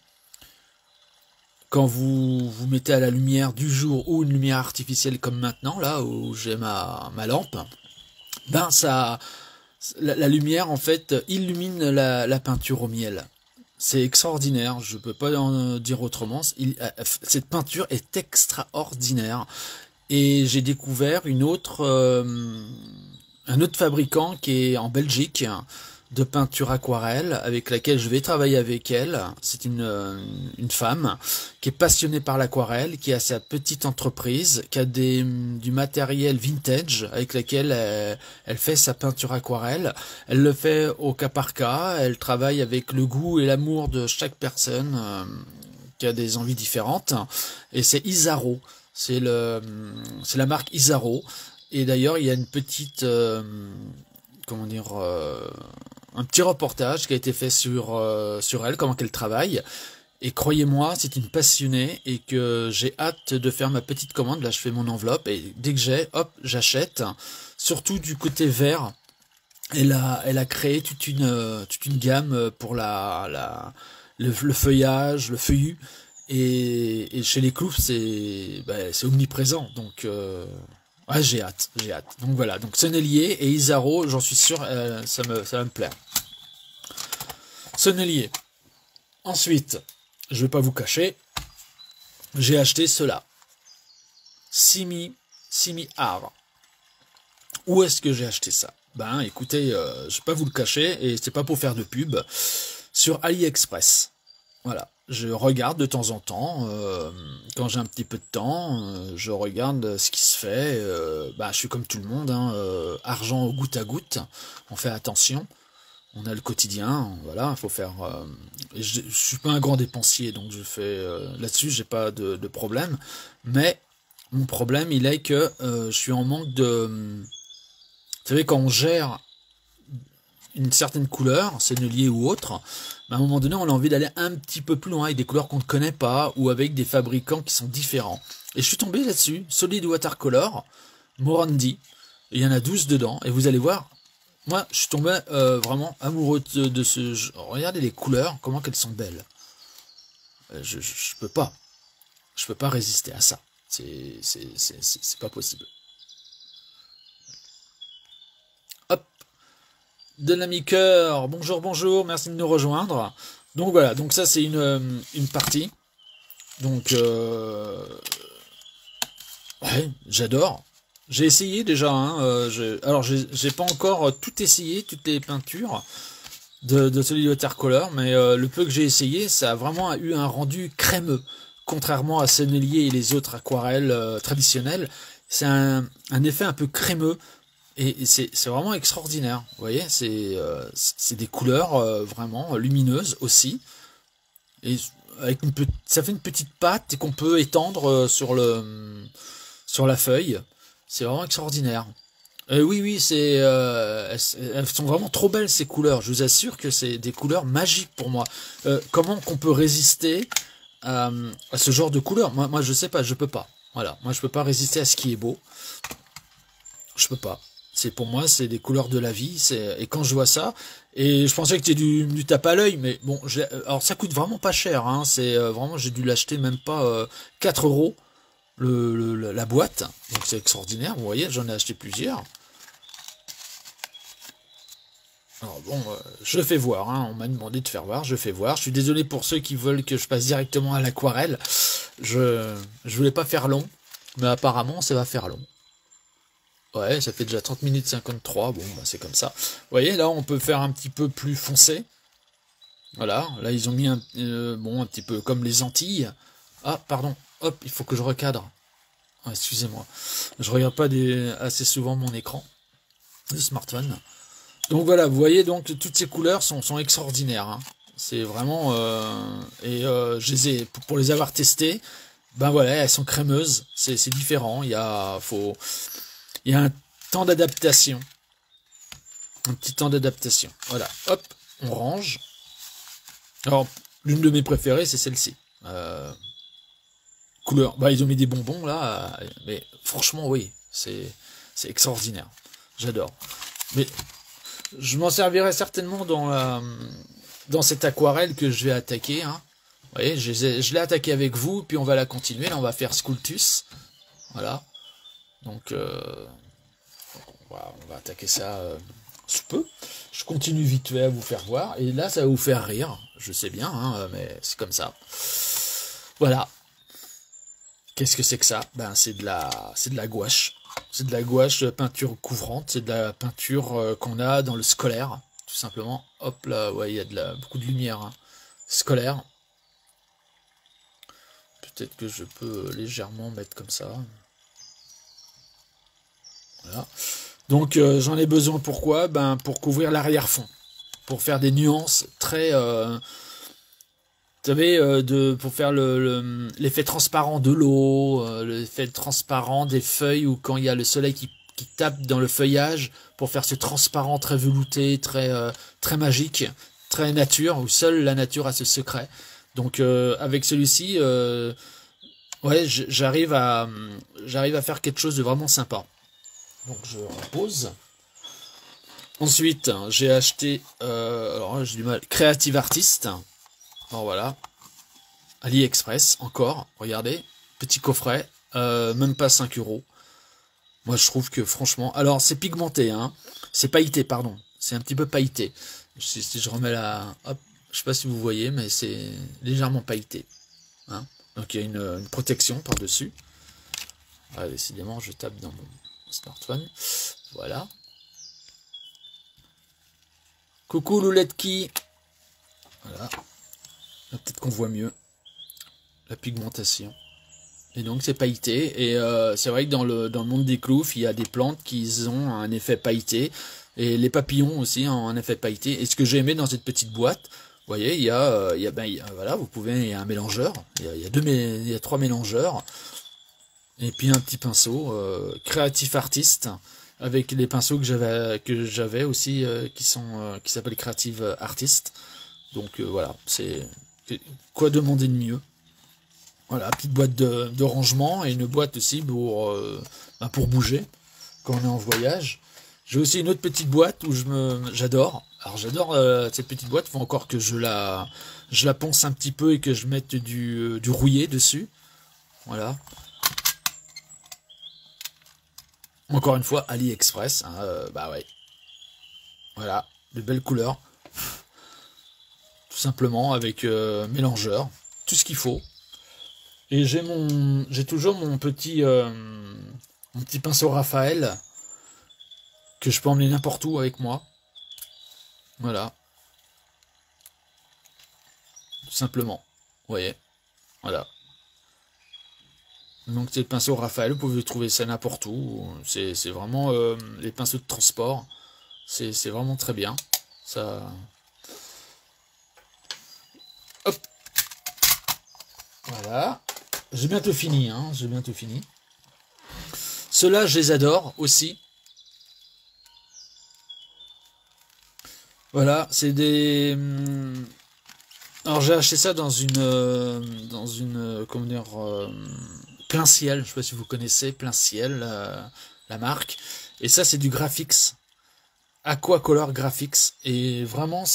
quand vous mettez à la lumière du jour ou une lumière artificielle comme maintenant, là où j'ai ma lampe, ben la lumière en fait illumine la peinture au miel. C'est extraordinaire, je peux pas en dire autrement. Cette peinture est extraordinaire. Et j'ai découvert un autre fabricant qui est en Belgique, de peinture aquarelle, avec laquelle je vais travailler avec elle. C'est une femme qui est passionnée par l'aquarelle, qui a sa petite entreprise, qui a du matériel vintage avec laquelle elle fait sa peinture aquarelle. Elle le fait au cas par cas, elle travaille avec le goût et l'amour de chaque personne qui a des envies différentes. Et c'est Isaro, c'est la marque Isaro. Et d'ailleurs, il y a une petite... comment dire... un petit reportage qui a été fait sur elle, comment qu'elle travaille. Et croyez-moi, c'est une passionnée et que j'ai hâte de faire ma petite commande. Là, je fais mon enveloppe et dès que j'ai, hop, j'achète. Surtout du côté vert. Elle a créé toute une gamme pour le feuillage, le feuillu. Et chez les Cloufs, c'est omniprésent. Donc... ouais, j'ai hâte. Donc voilà, donc Sennelier et Isaro, j'en suis sûr, ça va me plaire. Sennelier. Ensuite, je vais pas vous cacher, j'ai acheté cela. Simi Art. Où est-ce que j'ai acheté ça? Ben, écoutez, je vais pas vous le cacher, et c'est pas pour faire de pub, sur AliExpress. Voilà. Je regarde de temps en temps, quand j'ai un petit peu de temps, je regarde ce qui se fait. Je suis comme tout le monde, hein, argent au goutte à goutte, on fait attention, on a le quotidien, voilà, il faut faire... je suis pas un grand dépensier, donc je fais là-dessus, j'ai pas de problème, mais mon problème, il est que je suis en manque de... Vous savez, quand on gère une certaine couleur, sennelier ou autre, à un moment donné, on a envie d'aller un petit peu plus loin avec des couleurs qu'on ne connaît pas ou avec des fabricants qui sont différents. Et je suis tombé là-dessus, Solid Watercolor, Morandi, il y en a 12 dedans, et vous allez voir, moi, je suis tombé vraiment amoureux de ce jeu. Regardez les couleurs, comment qu'elles sont belles. Je peux pas résister à ça. C'est pas possible. De l'ami cœur, bonjour, merci de nous rejoindre. Donc voilà, donc ça c'est une partie. Donc ouais, j'adore. J'ai essayé déjà, hein, alors j'ai pas encore tout essayé, toutes les peintures de Solid Watercolor, mais le peu que j'ai essayé, ça a vraiment eu un rendu crémeux. contrairement à Sennelier et les autres aquarelles traditionnelles, c'est un effet un peu crémeux. Et c'est vraiment extraordinaire. Vous voyez, c'est des couleurs vraiment lumineuses aussi. Et avec ça fait une petite pâte qu'on peut étendre sur la feuille. C'est vraiment extraordinaire. Oui, oui, elles sont vraiment trop belles ces couleurs. Je vous assure que c'est des couleurs magiques pour moi. Comment qu'on peut résister à ce genre de couleurs? Moi, je sais pas, je peux pas. Voilà, moi je peux pas résister à ce qui est beau. Je peux pas. Pour moi, c'est des couleurs de la vie. Et quand je vois ça, et je pensais que c'était du tape à l'œil, mais bon, alors ça coûte vraiment pas cher. Hein, vraiment, j'ai dû l'acheter même pas 4 euros la boîte. Donc c'est extraordinaire. Vous voyez, j'en ai acheté plusieurs. Alors bon, je fais voir, hein, on m'a demandé de faire voir, je fais voir. Je suis désolé pour ceux qui veulent que je passe directement à l'aquarelle. Je voulais pas faire long, mais apparemment ça va faire long. Ouais, ça fait déjà 30 minutes 53, bon, bah, c'est comme ça. Vous voyez, là on peut faire un petit peu plus foncé. Voilà, là ils ont mis un petit peu comme les Antilles. Ah, pardon, hop, il faut que je recadre. Ah, excusez-moi, je regarde pas assez souvent mon écran de smartphone. Donc voilà, vous voyez, donc toutes ces couleurs sont extraordinaires. Hein. C'est vraiment... je les ai, pour les avoir testées, ben voilà, elles sont crémeuses, c'est différent. Il y a un temps d'adaptation. Un petit temps d'adaptation. Voilà, hop, on range. Alors, l'une de mes préférées, c'est celle-ci. Couleur, bah ils ont mis des bonbons là, mais franchement, oui, c'est extraordinaire. J'adore. Mais... je m'en servirai certainement dans cette aquarelle que je vais attaquer. Hein. Vous voyez, je l'ai attaqué avec vous, puis on va la continuer. Là, on va faire Sculptus. Voilà. Donc, on va attaquer ça sous peu. Je continue vite fait à vous faire voir. Et là, ça va vous faire rire. Je sais bien, hein, mais c'est comme ça. Voilà. Qu'est-ce que c'est que ça? Ben, c'est de la gouache. C'est de la gouache peinture couvrante, c'est de la peinture qu'on a dans le scolaire, tout simplement. Hop là, ouais, il y a beaucoup de lumière hein. Scolaire. Peut-être que je peux légèrement mettre comme ça. Voilà. Donc j'en ai besoin pourquoi? Ben pour couvrir l'arrière-fond, pour faire des nuances très vous savez, pour faire l'effet transparent de l'eau, l'effet transparent des feuilles, ou quand il y a le soleil qui tape dans le feuillage, pour faire ce transparent très velouté, très magique, très nature, où seule la nature a ce secret. Donc avec celui-ci, ouais, j'arrive à faire quelque chose de vraiment sympa. Donc je repose. Ensuite, j'ai acheté, alors j'ai du mal, Creative Artist. Alors voilà, AliExpress, encore, regardez, petit coffret, même pas 5 euros. Moi je trouve que franchement, alors c'est pigmenté, hein, c'est pailleté, pardon, c'est un petit peu pailleté. Si je remets la, hop, je sais pas si vous voyez, mais c'est légèrement pailleté. Hein. Donc il y a une protection par-dessus. Ah, décidément, je tape dans mon smartphone. Voilà. Coucou Louletki. Voilà. Peut-être qu'on voit mieux la pigmentation. Et donc c'est pailleté. Et c'est vrai que dans le monde des cloufs, il y a des plantes qui ont un effet pailleté. Et les papillons aussi ont un effet pailleté. Et ce que j'ai aimé dans cette petite boîte, vous voyez, il y a voilà, vous pouvez, il y a un mélangeur. Il y a 3 mélangeurs. Et puis un petit pinceau, Creative Artist, avec les pinceaux que j'avais aussi, qui s'appellent Creative Artist. Donc voilà, c'est quoi demander de mieux. Voilà, petite boîte de rangement et une boîte aussi pour bouger quand on est en voyage. J'ai aussi une autre petite boîte où j'adore. Alors j'adore cette petite boîte, il faut encore que je la ponce un petit peu et que je mette du rouillé dessus. Voilà. Encore une fois, AliExpress. Hein, bah ouais. Voilà, de belles couleurs. Tout simplement avec mélangeur, tout ce qu'il faut. Et j'ai toujours mon petit pinceau Raphaël que je peux emmener n'importe où avec moi. Voilà. Tout simplement. Vous voyez. Voilà. Donc c'est le pinceau Raphaël, vous pouvez trouver ça n'importe où. C'est vraiment les pinceaux de transport. C'est vraiment très bien. Ça. Hop. Voilà. J'ai bientôt fini, hein. J'ai bientôt fini. Ceux-là, je les adore aussi. Voilà, c'est des. Alors j'ai acheté ça dans une comment dire Plein Ciel. Je sais pas si vous connaissez Plein Ciel, la marque. Et ça c'est du Graphics, Aquacolor Graphics. Et vraiment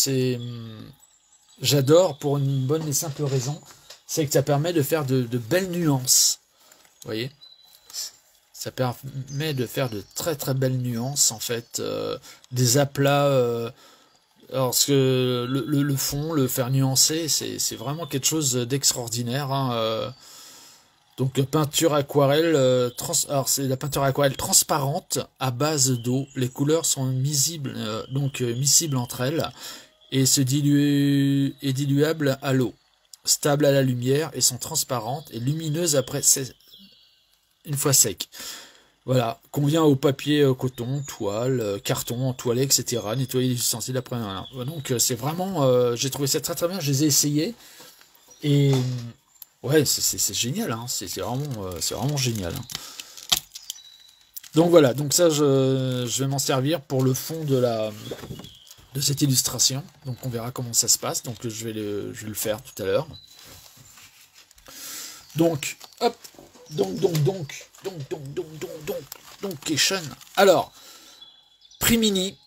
j'adore pour une bonne et simple raison, c'est que ça permet de faire de belles nuances. Vous voyez, ça permet de faire de très très belles nuances en fait, des aplats. Alors, le fond, le faire nuancer, c'est vraiment quelque chose d'extraordinaire, hein. Donc, peinture aquarelle, alors c'est la peinture aquarelle transparente à base d'eau. Les couleurs sont miscibles, miscibles entre elles et diluables à l'eau, stables à la lumière et sont transparentes et lumineuses une fois sec. Voilà, convient au papier coton, toile, carton, entoilé, etc. Nettoyer les ustensiles après. Voilà. Donc c'est vraiment, j'ai trouvé ça très très bien, je les ai essayés. Et ouais, c'est génial, hein. C'est vraiment génial, hein. Donc voilà, donc ça je vais m'en servir pour le fond de cette illustration. Donc on verra comment ça se passe. Donc je vais le faire tout à l'heure. Donc, hop, donc, question. Alors, Primini,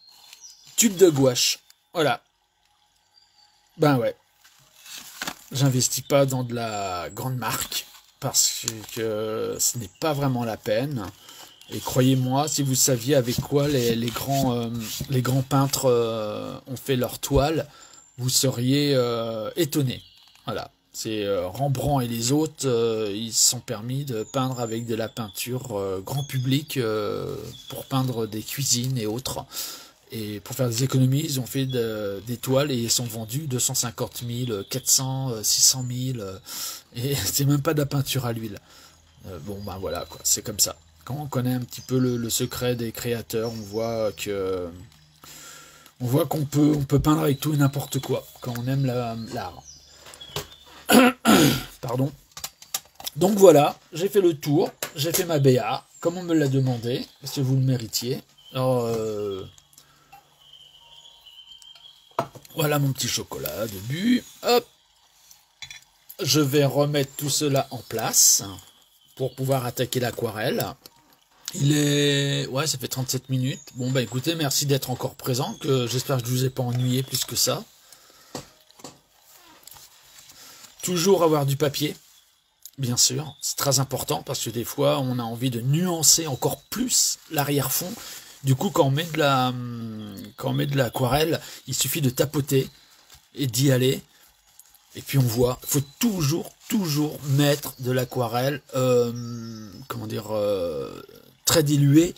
tube de gouache. Voilà. Ben ouais. J'investis pas dans de la grande marque parce que ce n'est pas vraiment la peine. Et croyez-moi, si vous saviez avec quoi les grands peintres ont fait leur toile, vous seriez étonné. Voilà. C'est Rembrandt et les autres, ils se sont permis de peindre avec de la peinture grand public pour peindre des cuisines et autres. Et pour faire des économies, ils ont fait des toiles et ils sont vendus 250 000, 400, 600 000. Et c'est même pas de la peinture à l'huile. Bon, ben voilà, quoi, c'est comme ça. Quand on connaît un petit peu le secret des créateurs, on voit qu'on peut peindre avec tout et n'importe quoi quand on aime l'art. Pardon. Donc voilà, j'ai fait le tour, j'ai fait ma BA, comme on me l'a demandé, parce que vous le méritiez. Alors, voilà mon petit chocolat de but. Hop, je vais remettre tout cela en place pour pouvoir attaquer l'aquarelle. Ouais, ça fait 37 minutes. Bon bah écoutez, merci d'être encore présent, que j'espère que je vous ai pas ennuyé plus que ça. Toujours avoir du papier, bien sûr, c'est très important parce que des fois on a envie de nuancer encore plus l'arrière-fond. Du coup, quand on met de l'aquarelle, il suffit de tapoter et d'y aller. Et puis on voit, il faut toujours mettre de l'aquarelle, très diluée.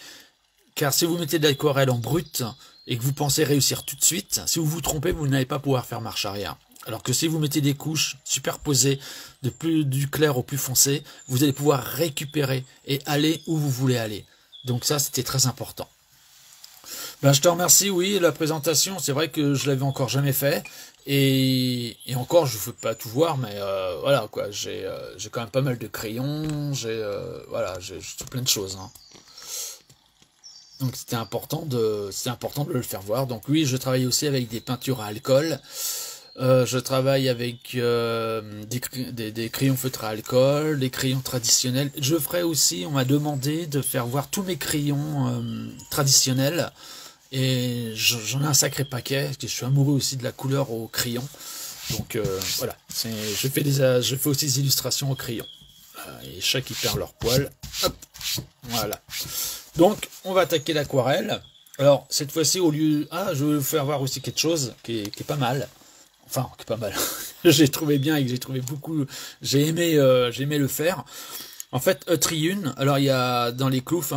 Car si vous mettez de l'aquarelle en brut et que vous pensez réussir tout de suite, si vous vous trompez, vous n'allez pas pouvoir faire marche arrière. Alors que si vous mettez des couches superposées du clair au plus foncé, vous allez pouvoir récupérer et aller où vous voulez aller. Donc ça, c'était très important. Ben, je te remercie, oui, la présentation, c'est vrai que je l'avais encore jamais fait. Et encore, je ne veux pas tout voir, mais voilà, quoi, j'ai quand même pas mal de crayons, j'ai plein de choses, hein. Donc c'était important de le faire voir. Donc oui, je travaille aussi avec des peintures à alcool. Je travaille avec des crayons feutres à alcool, des crayons traditionnels. Je ferai aussi, on m'a demandé de faire voir tous mes crayons traditionnels. Et j'en ai un sacré paquet, parce que je suis amoureux aussi de la couleur au crayon. Donc voilà, je fais aussi des illustrations au crayon. Et chats qui perdent leur poil. Hop, voilà. Donc on va attaquer l'aquarelle. Alors cette fois-ci, au lieu... Ah, je vais vous faire voir aussi quelque chose qui est pas mal. Enfin, qui est pas mal. J'ai trouvé bien et que j'ai trouvé beaucoup... J'ai aimé le faire. En fait, Eutriune, alors il y a dans les cloufs,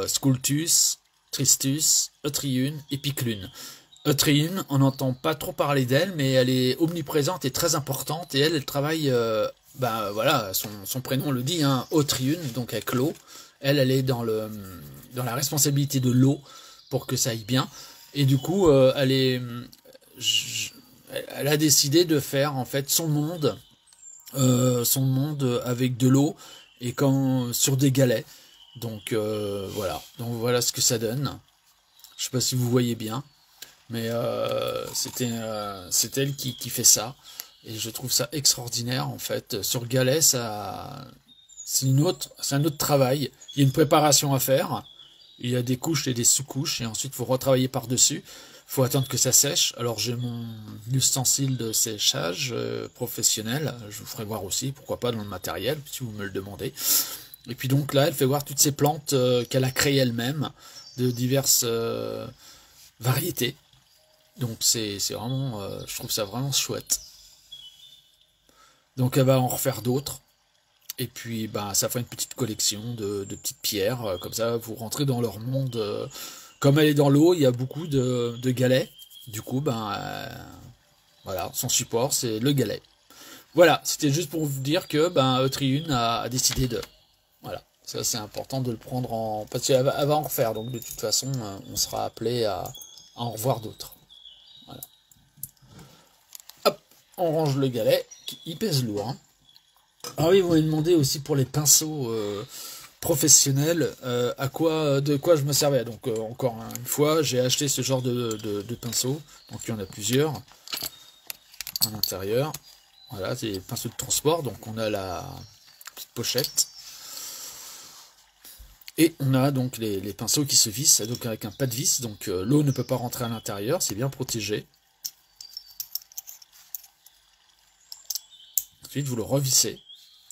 Scultus, Tristus, Eutriune et Piclune. Eutriune, on n'entend pas trop parler d'elle, mais elle est omniprésente et très importante, et elle travaille ben voilà, son prénom le dit, hein, Autriune, donc avec l'eau. Elle est dans la responsabilité de l'eau pour que ça aille bien. Et du coup, elle a décidé de faire en fait son monde avec de l'eau et sur des galets. Donc voilà. Donc voilà ce que ça donne. Je sais pas si vous voyez bien, mais c'est elle qui fait ça. Et je trouve ça extraordinaire en fait. Sur galet, c'est un autre travail. Il y a une préparation à faire. Il y a des couches et des sous-couches et ensuite il faut retravailler par-dessus. Il faut attendre que ça sèche. Alors j'ai mon ustensile de séchage professionnel. Je vous ferai voir aussi, pourquoi pas dans le matériel, si vous me le demandez. Et puis donc là, elle fait voir toutes ces plantes qu'elle a créées elle-même, de diverses variétés. Donc c'est vraiment, je trouve ça vraiment chouette. Donc elle va en refaire d'autres. Et puis bah, ça fera une petite collection de petites pierres. Comme ça, vous rentrez dans leur monde. Comme elle est dans l'eau, il y a beaucoup de galets. Du coup, ben voilà, son support, c'est le galet. Voilà, c'était juste pour vous dire que ben, Triune a décidé de... Voilà, ça c'est important de le prendre en... Parce qu'elle va en refaire, donc de toute façon, on sera appelé à en revoir d'autres. Voilà. Hop, on range le galet, il pèse lourd. Hein. Ah oui, vous m'avez demandé aussi pour les pinceaux professionnels, de quoi je me servais. Donc encore une fois, j'ai acheté ce genre de pinceaux, donc il y en a plusieurs à l'intérieur. Voilà, c'est des pinceaux de transport, donc on a la petite pochette. Et on a donc les pinceaux qui se vissent, donc avec un pas de vis, donc l'eau ne peut pas rentrer à l'intérieur, c'est bien protégé. Ensuite, vous le revissez,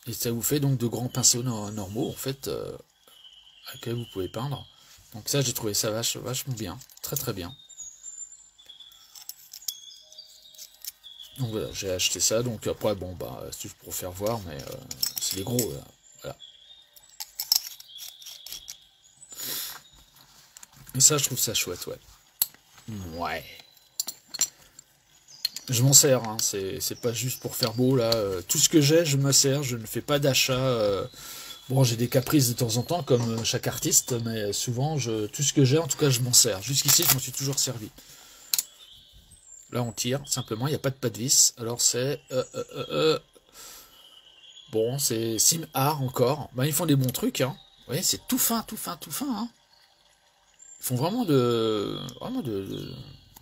et ça vous fait donc de grands pinceaux normaux, en fait, avec lesquels vous pouvez peindre. Donc ça, j'ai trouvé ça vachement bien, très très bien. Donc voilà, j'ai acheté ça, donc après, bon, bah, c'est juste pour faire voir, mais c'est des gros, voilà. Et ça, je trouve ça chouette, ouais. Ouais. Je m'en sers, hein. C'est pas juste pour faire beau, là. Tout ce que j'ai, je me sers, je ne fais pas d'achat. Bon, j'ai des caprices de temps en temps, comme chaque artiste, mais souvent, tout ce que j'ai, en tout cas, je m'en sers. Jusqu'ici, je m'en suis toujours servi. Là, on tire, simplement, il n'y a pas de pas de vis. Alors, c'est... Bon, c'est Sim Art, encore. Ben, ils font des bons trucs, hein. Vous voyez, c'est tout fin, tout fin, tout fin, hein. Ils font vraiment de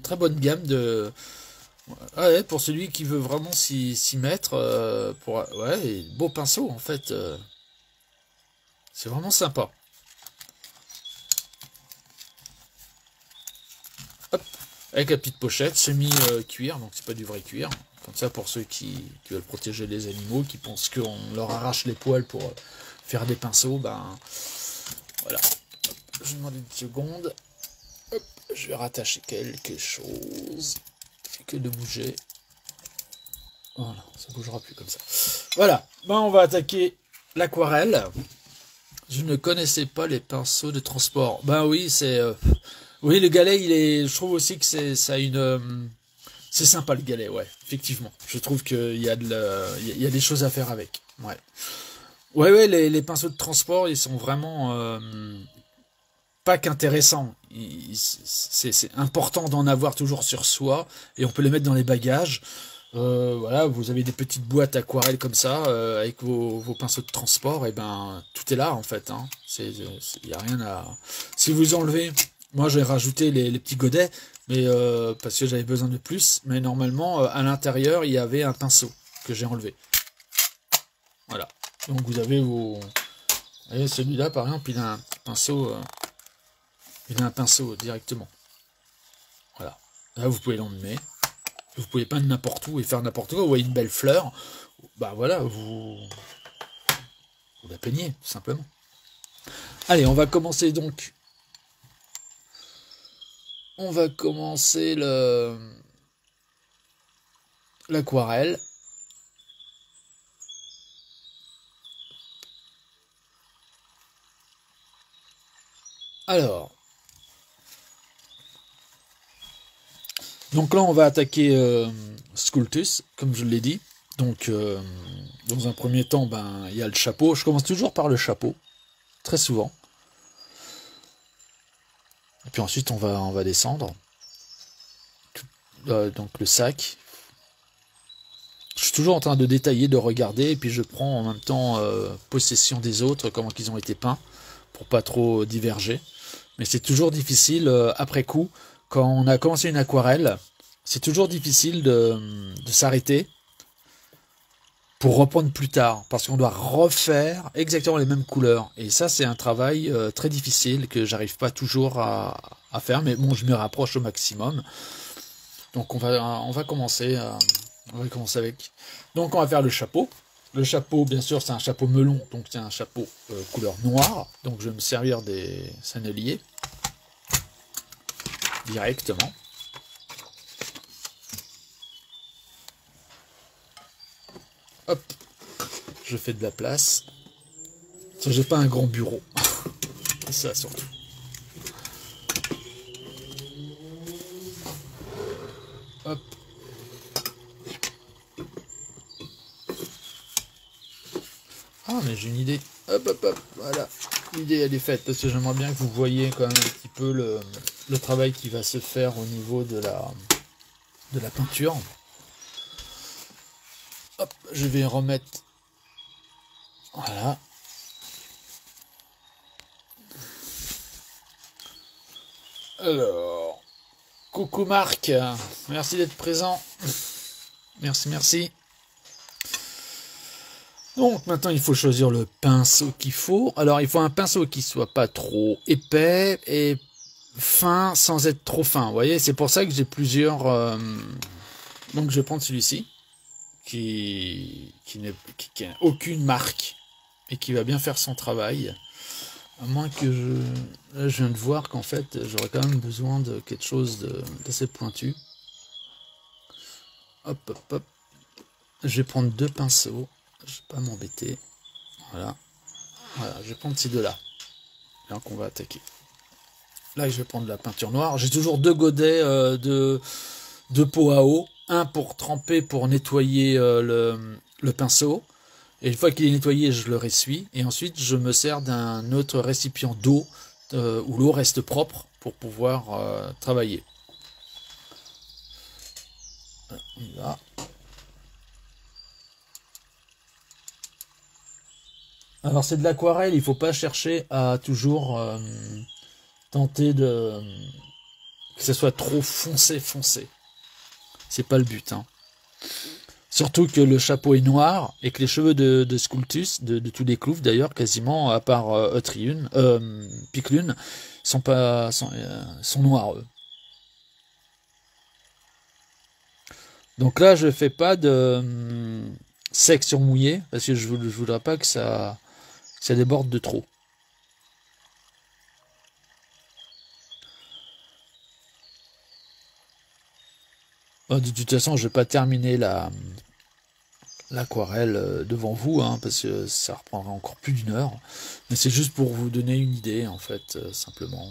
très bonne gamme de... Ouais, pour celui qui veut vraiment s'y mettre, ouais, et beau pinceau, en fait. C'est vraiment sympa. Hop, avec la petite pochette, semi-cuir, donc c'est pas du vrai cuir. Comme ça, pour ceux qui veulent protéger les animaux, qui pensent qu'on leur arrache les poils pour faire des pinceaux, ben voilà. Je demande une seconde. Hop, je vais rattacher quelque chose. Il fait que de bouger. Voilà, ça bougera plus comme ça. Voilà, ben on va attaquer l'aquarelle. Je ne connaissais pas les pinceaux de transport. Ben oui, c'est... oui, le galet, je trouve aussi que ça a une... c'est sympa le galet, ouais, effectivement. Je trouve qu'il y a il y a des choses à faire avec. Ouais. Ouais, les pinceaux de transport, ils sont vraiment... pas qu'intéressants. C'est important d'en avoir toujours sur soi, et on peut les mettre dans les bagages. Voilà, vous avez des petites boîtes aquarelles comme ça, avec vos pinceaux de transport, et ben tout est là en fait. Hein. Y a rien à. Si vous enlevez, moi j'ai rajouté les petits godets, mais parce que j'avais besoin de plus. Mais normalement, à l'intérieur, il y avait un pinceau que j'ai enlevé. Voilà. Donc vous avez vos. Vous voyez, celui-là par exemple, il a un petit pinceau. Il a un pinceau directement. Voilà. Là, vous pouvez l'emmener. Vous pouvez peindre n'importe où et faire n'importe quoi. Vous voyez une belle fleur, bah voilà, vous la peignez, tout simplement. Allez, on va commencer donc. On va commencer l'aquarelle. Alors. Donc là, on va attaquer Sculptus, comme je l'ai dit. Donc, dans un premier temps, ben, il y a le chapeau. Je commence toujours par le chapeau, très souvent. Et puis ensuite, on va descendre. Donc le sac. Je suis toujours en train de détailler, de regarder, et puis je prends en même temps possession des autres, comment ils ont été peints, pour pas trop diverger. Mais c'est toujours difficile, après coup, quand on a commencé une aquarelle, c'est toujours difficile de s'arrêter pour reprendre plus tard, parce qu'on doit refaire exactement les mêmes couleurs. Et ça, c'est un travail très difficile que j'arrive pas toujours à faire, mais bon, je me rapproche au maximum. Donc on va commencer avec. Donc on va faire le chapeau. Le chapeau, bien sûr, c'est un chapeau melon, donc c'est un chapeau couleur noire. Donc je vais me servir des senneliers directement. Hop, je fais de la place. J'ai pas un grand bureau. C'est ça surtout. Hop. Ah, mais j'ai une idée. Hop, hop, hop, voilà. L'idée, elle est faite, parce que j'aimerais bien que vous voyez quand même un petit peu le travail qui va se faire au niveau de la peinture. Hop, je vais remettre... Voilà. Alors... Coucou Marc, merci d'être présent. Merci, merci. Donc maintenant il faut choisir le pinceau qu'il faut. Alors il faut un pinceau qui soit pas trop épais et fin sans être trop fin. Vous voyez, c'est pour ça que j'ai plusieurs. Donc je vais prendre celui-ci qui n'a aucune marque et qui va bien faire son travail. À moins que là, je viens de voir qu'en fait j'aurais quand même besoin de quelque chose d'assez pointu. Hop hop hop. Je vais prendre deux pinceaux. Je vais pas m'embêter. Voilà. Voilà, je vais prendre ces deux-là. Donc on va attaquer. Là, je vais prendre la peinture noire. J'ai toujours deux godets de pot à eau. Un pour tremper, pour nettoyer le pinceau. Et une fois qu'il est nettoyé, je le ressuie. Et ensuite, je me sers d'un autre récipient d'eau où l'eau reste propre pour pouvoir travailler. On y va. Alors c'est de l'aquarelle, il faut pas chercher à toujours tenter de que ce soit trop foncé. C'est pas le but. Hein. Surtout que le chapeau est noir et que les cheveux de Sculptus, de tous les cloufs d'ailleurs, quasiment, à part Piclune, sont noirs eux. Donc là je fais pas de sec sur mouillé parce que je voudrais pas que ça déborde de trop. Bon, de toute façon, je vais pas terminer l'aquarelle devant vous, hein, parce que ça reprendra encore plus d'une heure. Mais c'est juste pour vous donner une idée, en fait, simplement.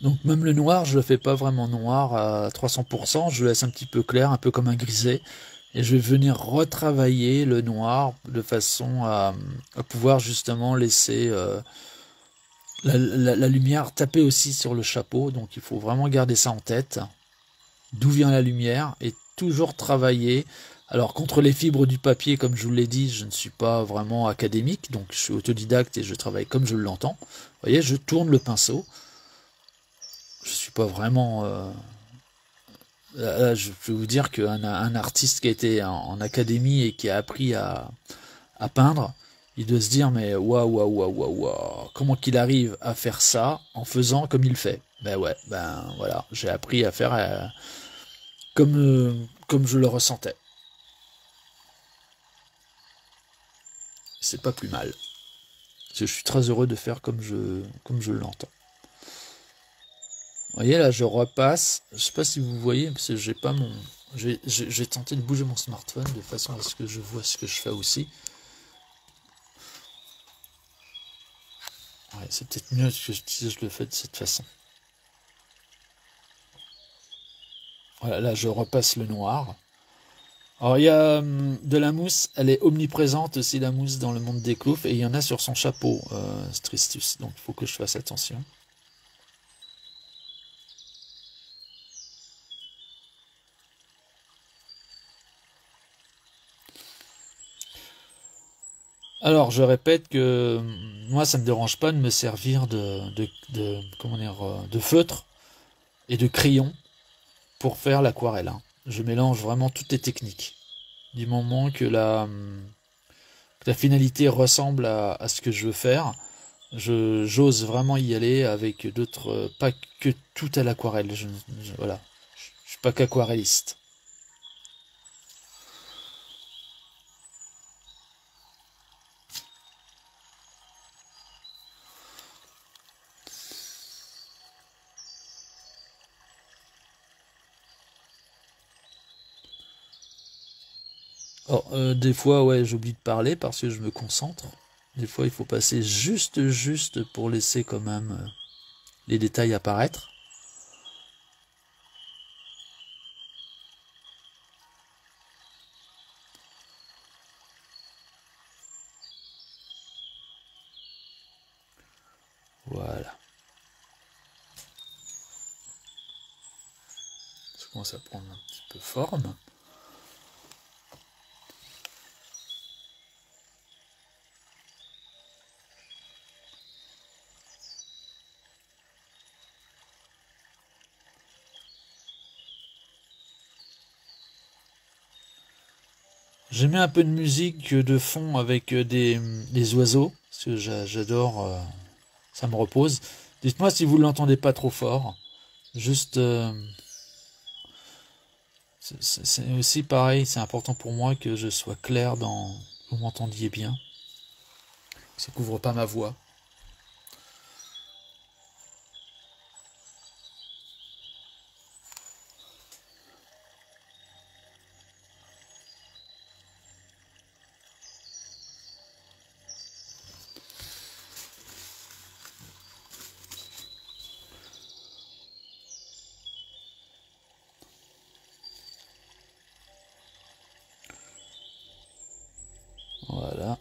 Donc même le noir, je le fais pas vraiment noir à 300%, je le laisse un petit peu clair, un peu comme un grisé. Et je vais venir retravailler le noir de façon à pouvoir justement laisser la lumière taper aussi sur le chapeau. Donc il faut vraiment garder ça en tête. D'où vient la lumière et toujours travailler. Alors contre les fibres du papier, comme je vous l'ai dit, je ne suis pas vraiment académique, donc je suis autodidacte et je travaille comme je l'entends. Vous voyez, je tourne le pinceau. Je suis pas vraiment... Là, je peux vous dire qu'un artiste qui a été en académie et qui a appris à peindre, il doit se dire mais waouh, comment qu'il arrive à faire ça en faisant comme il fait. Ben ouais, ben voilà, j'ai appris à faire comme je le ressentais. C'est pas plus mal. Parce que je suis très heureux de faire comme je l'entends. Vous voyez là, je repasse. Je sais pas si vous voyez, parce que j'ai pas mon. J'ai tenté de bouger mon smartphone de façon à ce que je vois ce que je fais aussi. Ouais, c'est peut-être mieux que si je le fais de cette façon. Voilà, là je repasse le noir. Alors il y a de la mousse, elle est omniprésente aussi la mousse dans le monde des cloufs, et il y en a sur son chapeau, Tristus, donc il faut que je fasse attention. Alors je répète que moi ça me dérange pas de me servir comment dire, de feutre et de crayon pour faire l'aquarelle, hein. Je mélange vraiment toutes les techniques. Du moment que la finalité ressemble à ce que je veux faire, j'ose vraiment y aller avec d'autres, pas que tout à l'aquarelle. Voilà, je suis pas qu'aquarelliste. Alors, des fois, ouais, j'oublie de parler parce que je me concentre. Des fois, il faut passer juste pour laisser quand même les détails apparaître. Voilà. Ça commence à prendre un petit peu forme. J'ai mis un peu de musique de fond avec des oiseaux, parce que j'adore, ça me repose. Dites-moi si vous l'entendez pas trop fort. Juste, c'est aussi pareil, c'est important pour moi que je sois clair dans, que vous m'entendiez bien. Ça couvre pas ma voix. Voilà.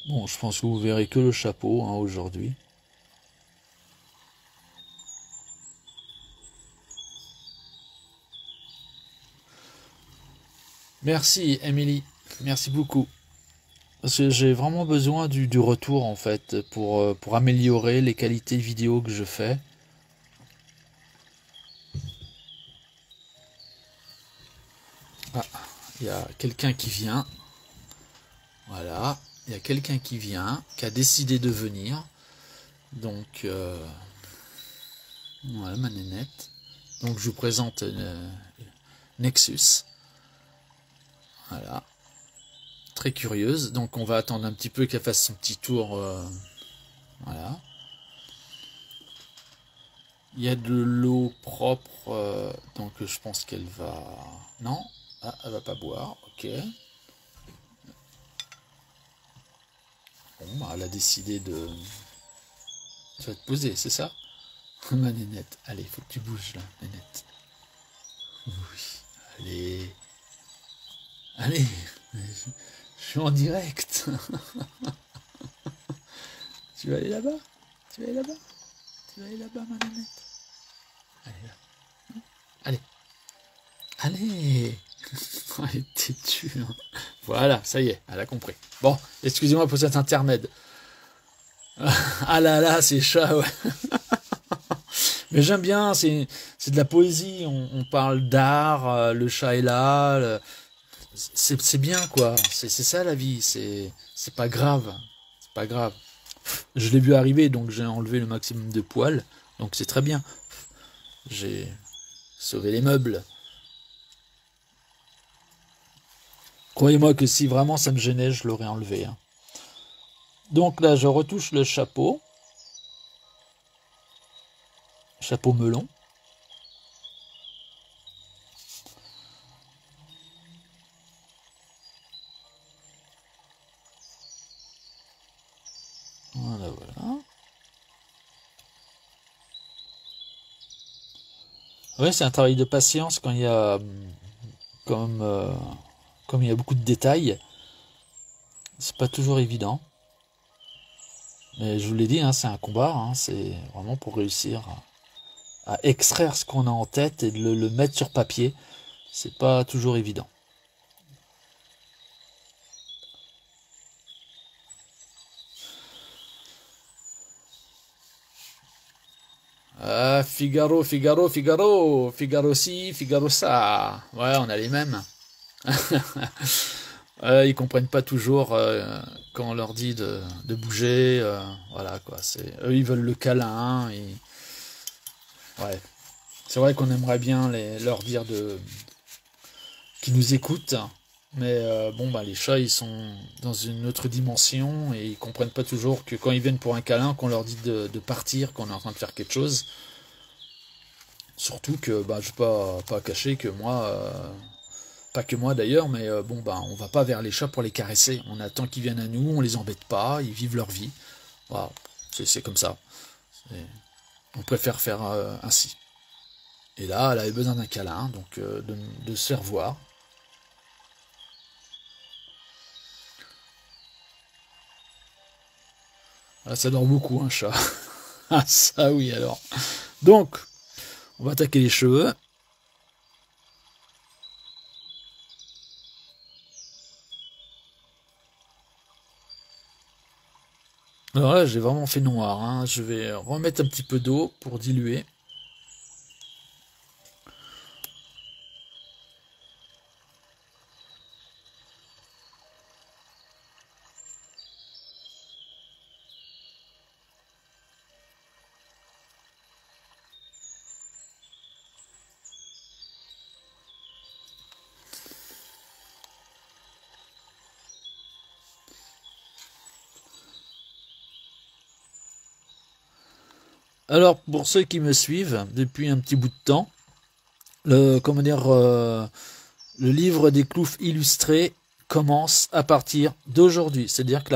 Bon, je pense que vous verrez que le chapeau, hein, aujourd'hui. Merci, Emily. Merci beaucoup. Parce que j'ai vraiment besoin du retour, en fait, pour améliorer les qualités vidéo que je fais. Ah, il y a quelqu'un qui vient. Voilà. Il y a quelqu'un qui vient, qui a décidé de venir. Donc, voilà, ma nénette. Donc, je vous présente Nexus. Voilà. Très curieuse. Donc, on va attendre un petit peu qu'elle fasse son petit tour. Voilà. Il y a de l'eau propre. Donc, je pense qu'elle va... Non. Ah, elle va pas boire. Ok. Bon, bah, elle a décidé de... Tu vas te poser, c'est ça? Ma nénette. Allez, il faut que tu bouges, là, nénette. Oui. Allez. Allez. Je suis en direct. Tu vas aller là-bas? Tu vas aller là-bas? Tu vas aller là-bas, ma nénette? Allez, là. Allez. Allez. Elle est têtue, hein. Voilà, ça y est, elle a compris. Bon, excusez-moi pour cet intermède. Ah là là, ces chats, ouais. Mais j'aime bien, c'est de la poésie. On parle d'art, le chat est là. C'est bien, quoi. C'est ça la vie. C'est pas grave. C'est pas grave. Je l'ai vu arriver, donc j'ai enlevé le maximum de poils. Donc c'est très bien. J'ai sauvé les meubles. Croyez-moi que si vraiment ça me gênait, je l'aurais enlevé, hein. Donc là, je retouche le chapeau. Chapeau melon. Ouais, c'est un travail de patience quand il y a comme comme il y a beaucoup de détails, c'est pas toujours évident. Mais je vous l'ai dit, hein, c'est un combat, hein, c'est vraiment pour réussir à extraire ce qu'on a en tête et de le mettre sur papier. C'est pas toujours évident. Ah, Figaro, Figaro, Figaro, Figaro ci, Figaro ça. Ouais, on a les mêmes. Ils comprennent pas toujours quand on leur dit de bouger. Voilà quoi. C'est eux, ils veulent le câlin. Ouais. C'est vrai qu'on aimerait bien leur dire qu'ils nous écoutent, mais bon bah les chats ils sont dans une autre dimension et ils comprennent pas toujours que quand ils viennent pour un câlin, qu'on leur dit de partir, qu'on est en train de faire quelque chose. Surtout que bah je vais pas cacher que moi pas que moi d'ailleurs, mais bon bah on va pas vers les chats pour les caresser. On attend qu'ils viennent à nous, on les embête pas, ils vivent leur vie. Voilà, c'est comme ça. On préfère faire ainsi. Et là, elle avait besoin d'un câlin, donc de se faire voir. Là, ça dort beaucoup un chat. Ah ça oui alors. Donc, on va attaquer les cheveux. Alors là, j'ai vraiment fait noir, hein. Je vais remettre un petit peu d'eau pour diluer. Alors, pour ceux qui me suivent depuis un petit bout de temps, comment dire, le livre des Cloufs illustrés commence à partir d'aujourd'hui. C'est-à-dire que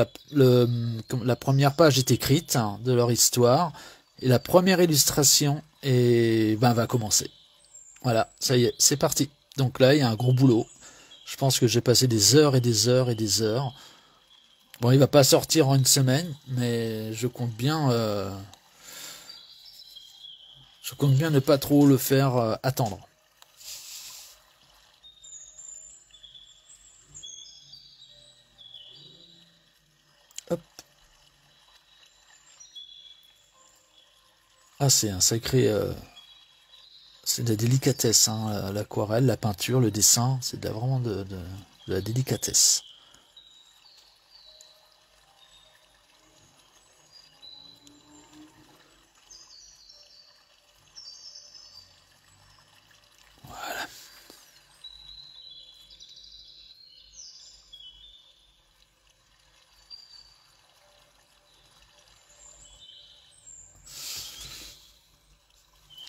la première page est écrite hein, de leur histoire et la première illustration va commencer. Voilà, ça y est, c'est parti. Donc là, il y a un gros boulot. Je pense que j'ai passé des heures et des heures et des heures. Bon, il va pas sortir en une semaine, mais je compte bien ne pas trop le faire attendre. Hop. Ah, c'est un sacré, c'est de la délicatesse, hein, l'aquarelle, la peinture, le dessin, c'est vraiment de la délicatesse.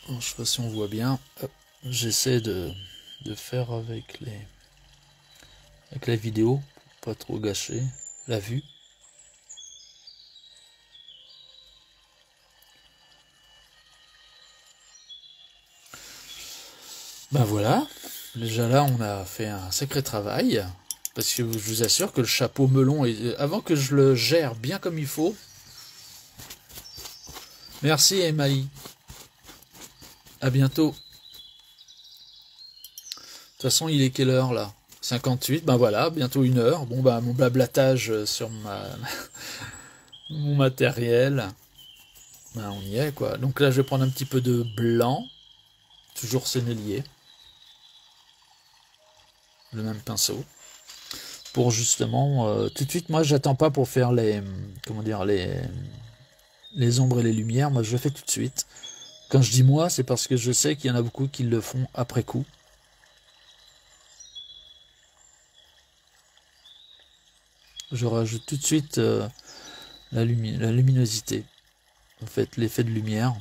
Bon, je sais pas si on voit bien. J'essaie de faire avec la vidéo, pour pas trop gâcher la vue. Ben voilà, déjà là on a fait un sacré travail, parce que je vous assure que le chapeau melon, avant que je le gère bien comme il faut, merci Emily, à bientôt. De toute façon il est quelle heure là? 58, ben voilà, bientôt 1 heure. Bon ben mon blablatage sur mon matériel, ben on y est quoi. Donc là je vais prendre un petit peu de blanc, toujours sennelier, le même pinceau. Pour justement tout de suite moi j'attends pas pour faire comment dire les ombres et les lumières, moi je le fais tout de suite. Quand je dis moi, c'est parce que je sais qu'il y en a beaucoup qui le font après coup. Je rajoute tout de suite la luminosité, en fait l'effet de lumière.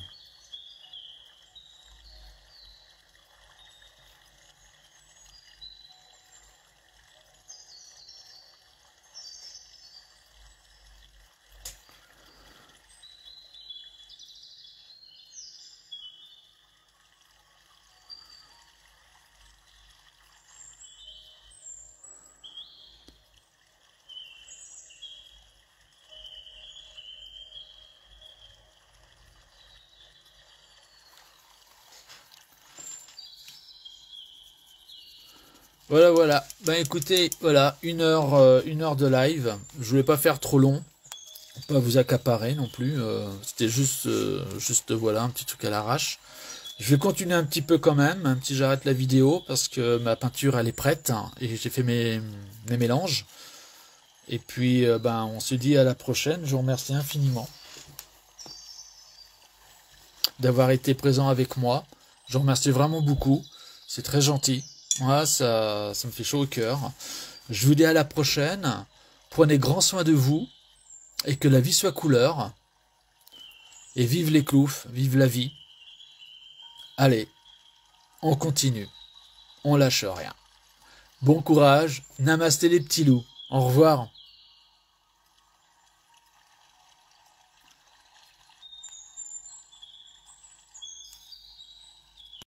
Voilà, voilà. Ben écoutez, voilà, une heure de live. Je voulais pas faire trop long, pas vous accaparer non plus. C'était juste voilà, un petit truc à l'arrache. Je vais continuer un petit peu quand même, un petit j'arrête la vidéo parce que ma peinture elle est prête hein, et j'ai fait mes mélanges. Et puis ben on se dit à la prochaine. Je vous remercie infiniment d'avoir été présent avec moi. Je vous remercie vraiment beaucoup. C'est très gentil. Voilà, ça me fait chaud au cœur. Je vous dis à la prochaine. Prenez grand soin de vous et que la vie soit couleur. Et vive les cloufs, vive la vie. Allez, on continue. On lâche rien. Bon courage. Namasté les petits loups. Au revoir.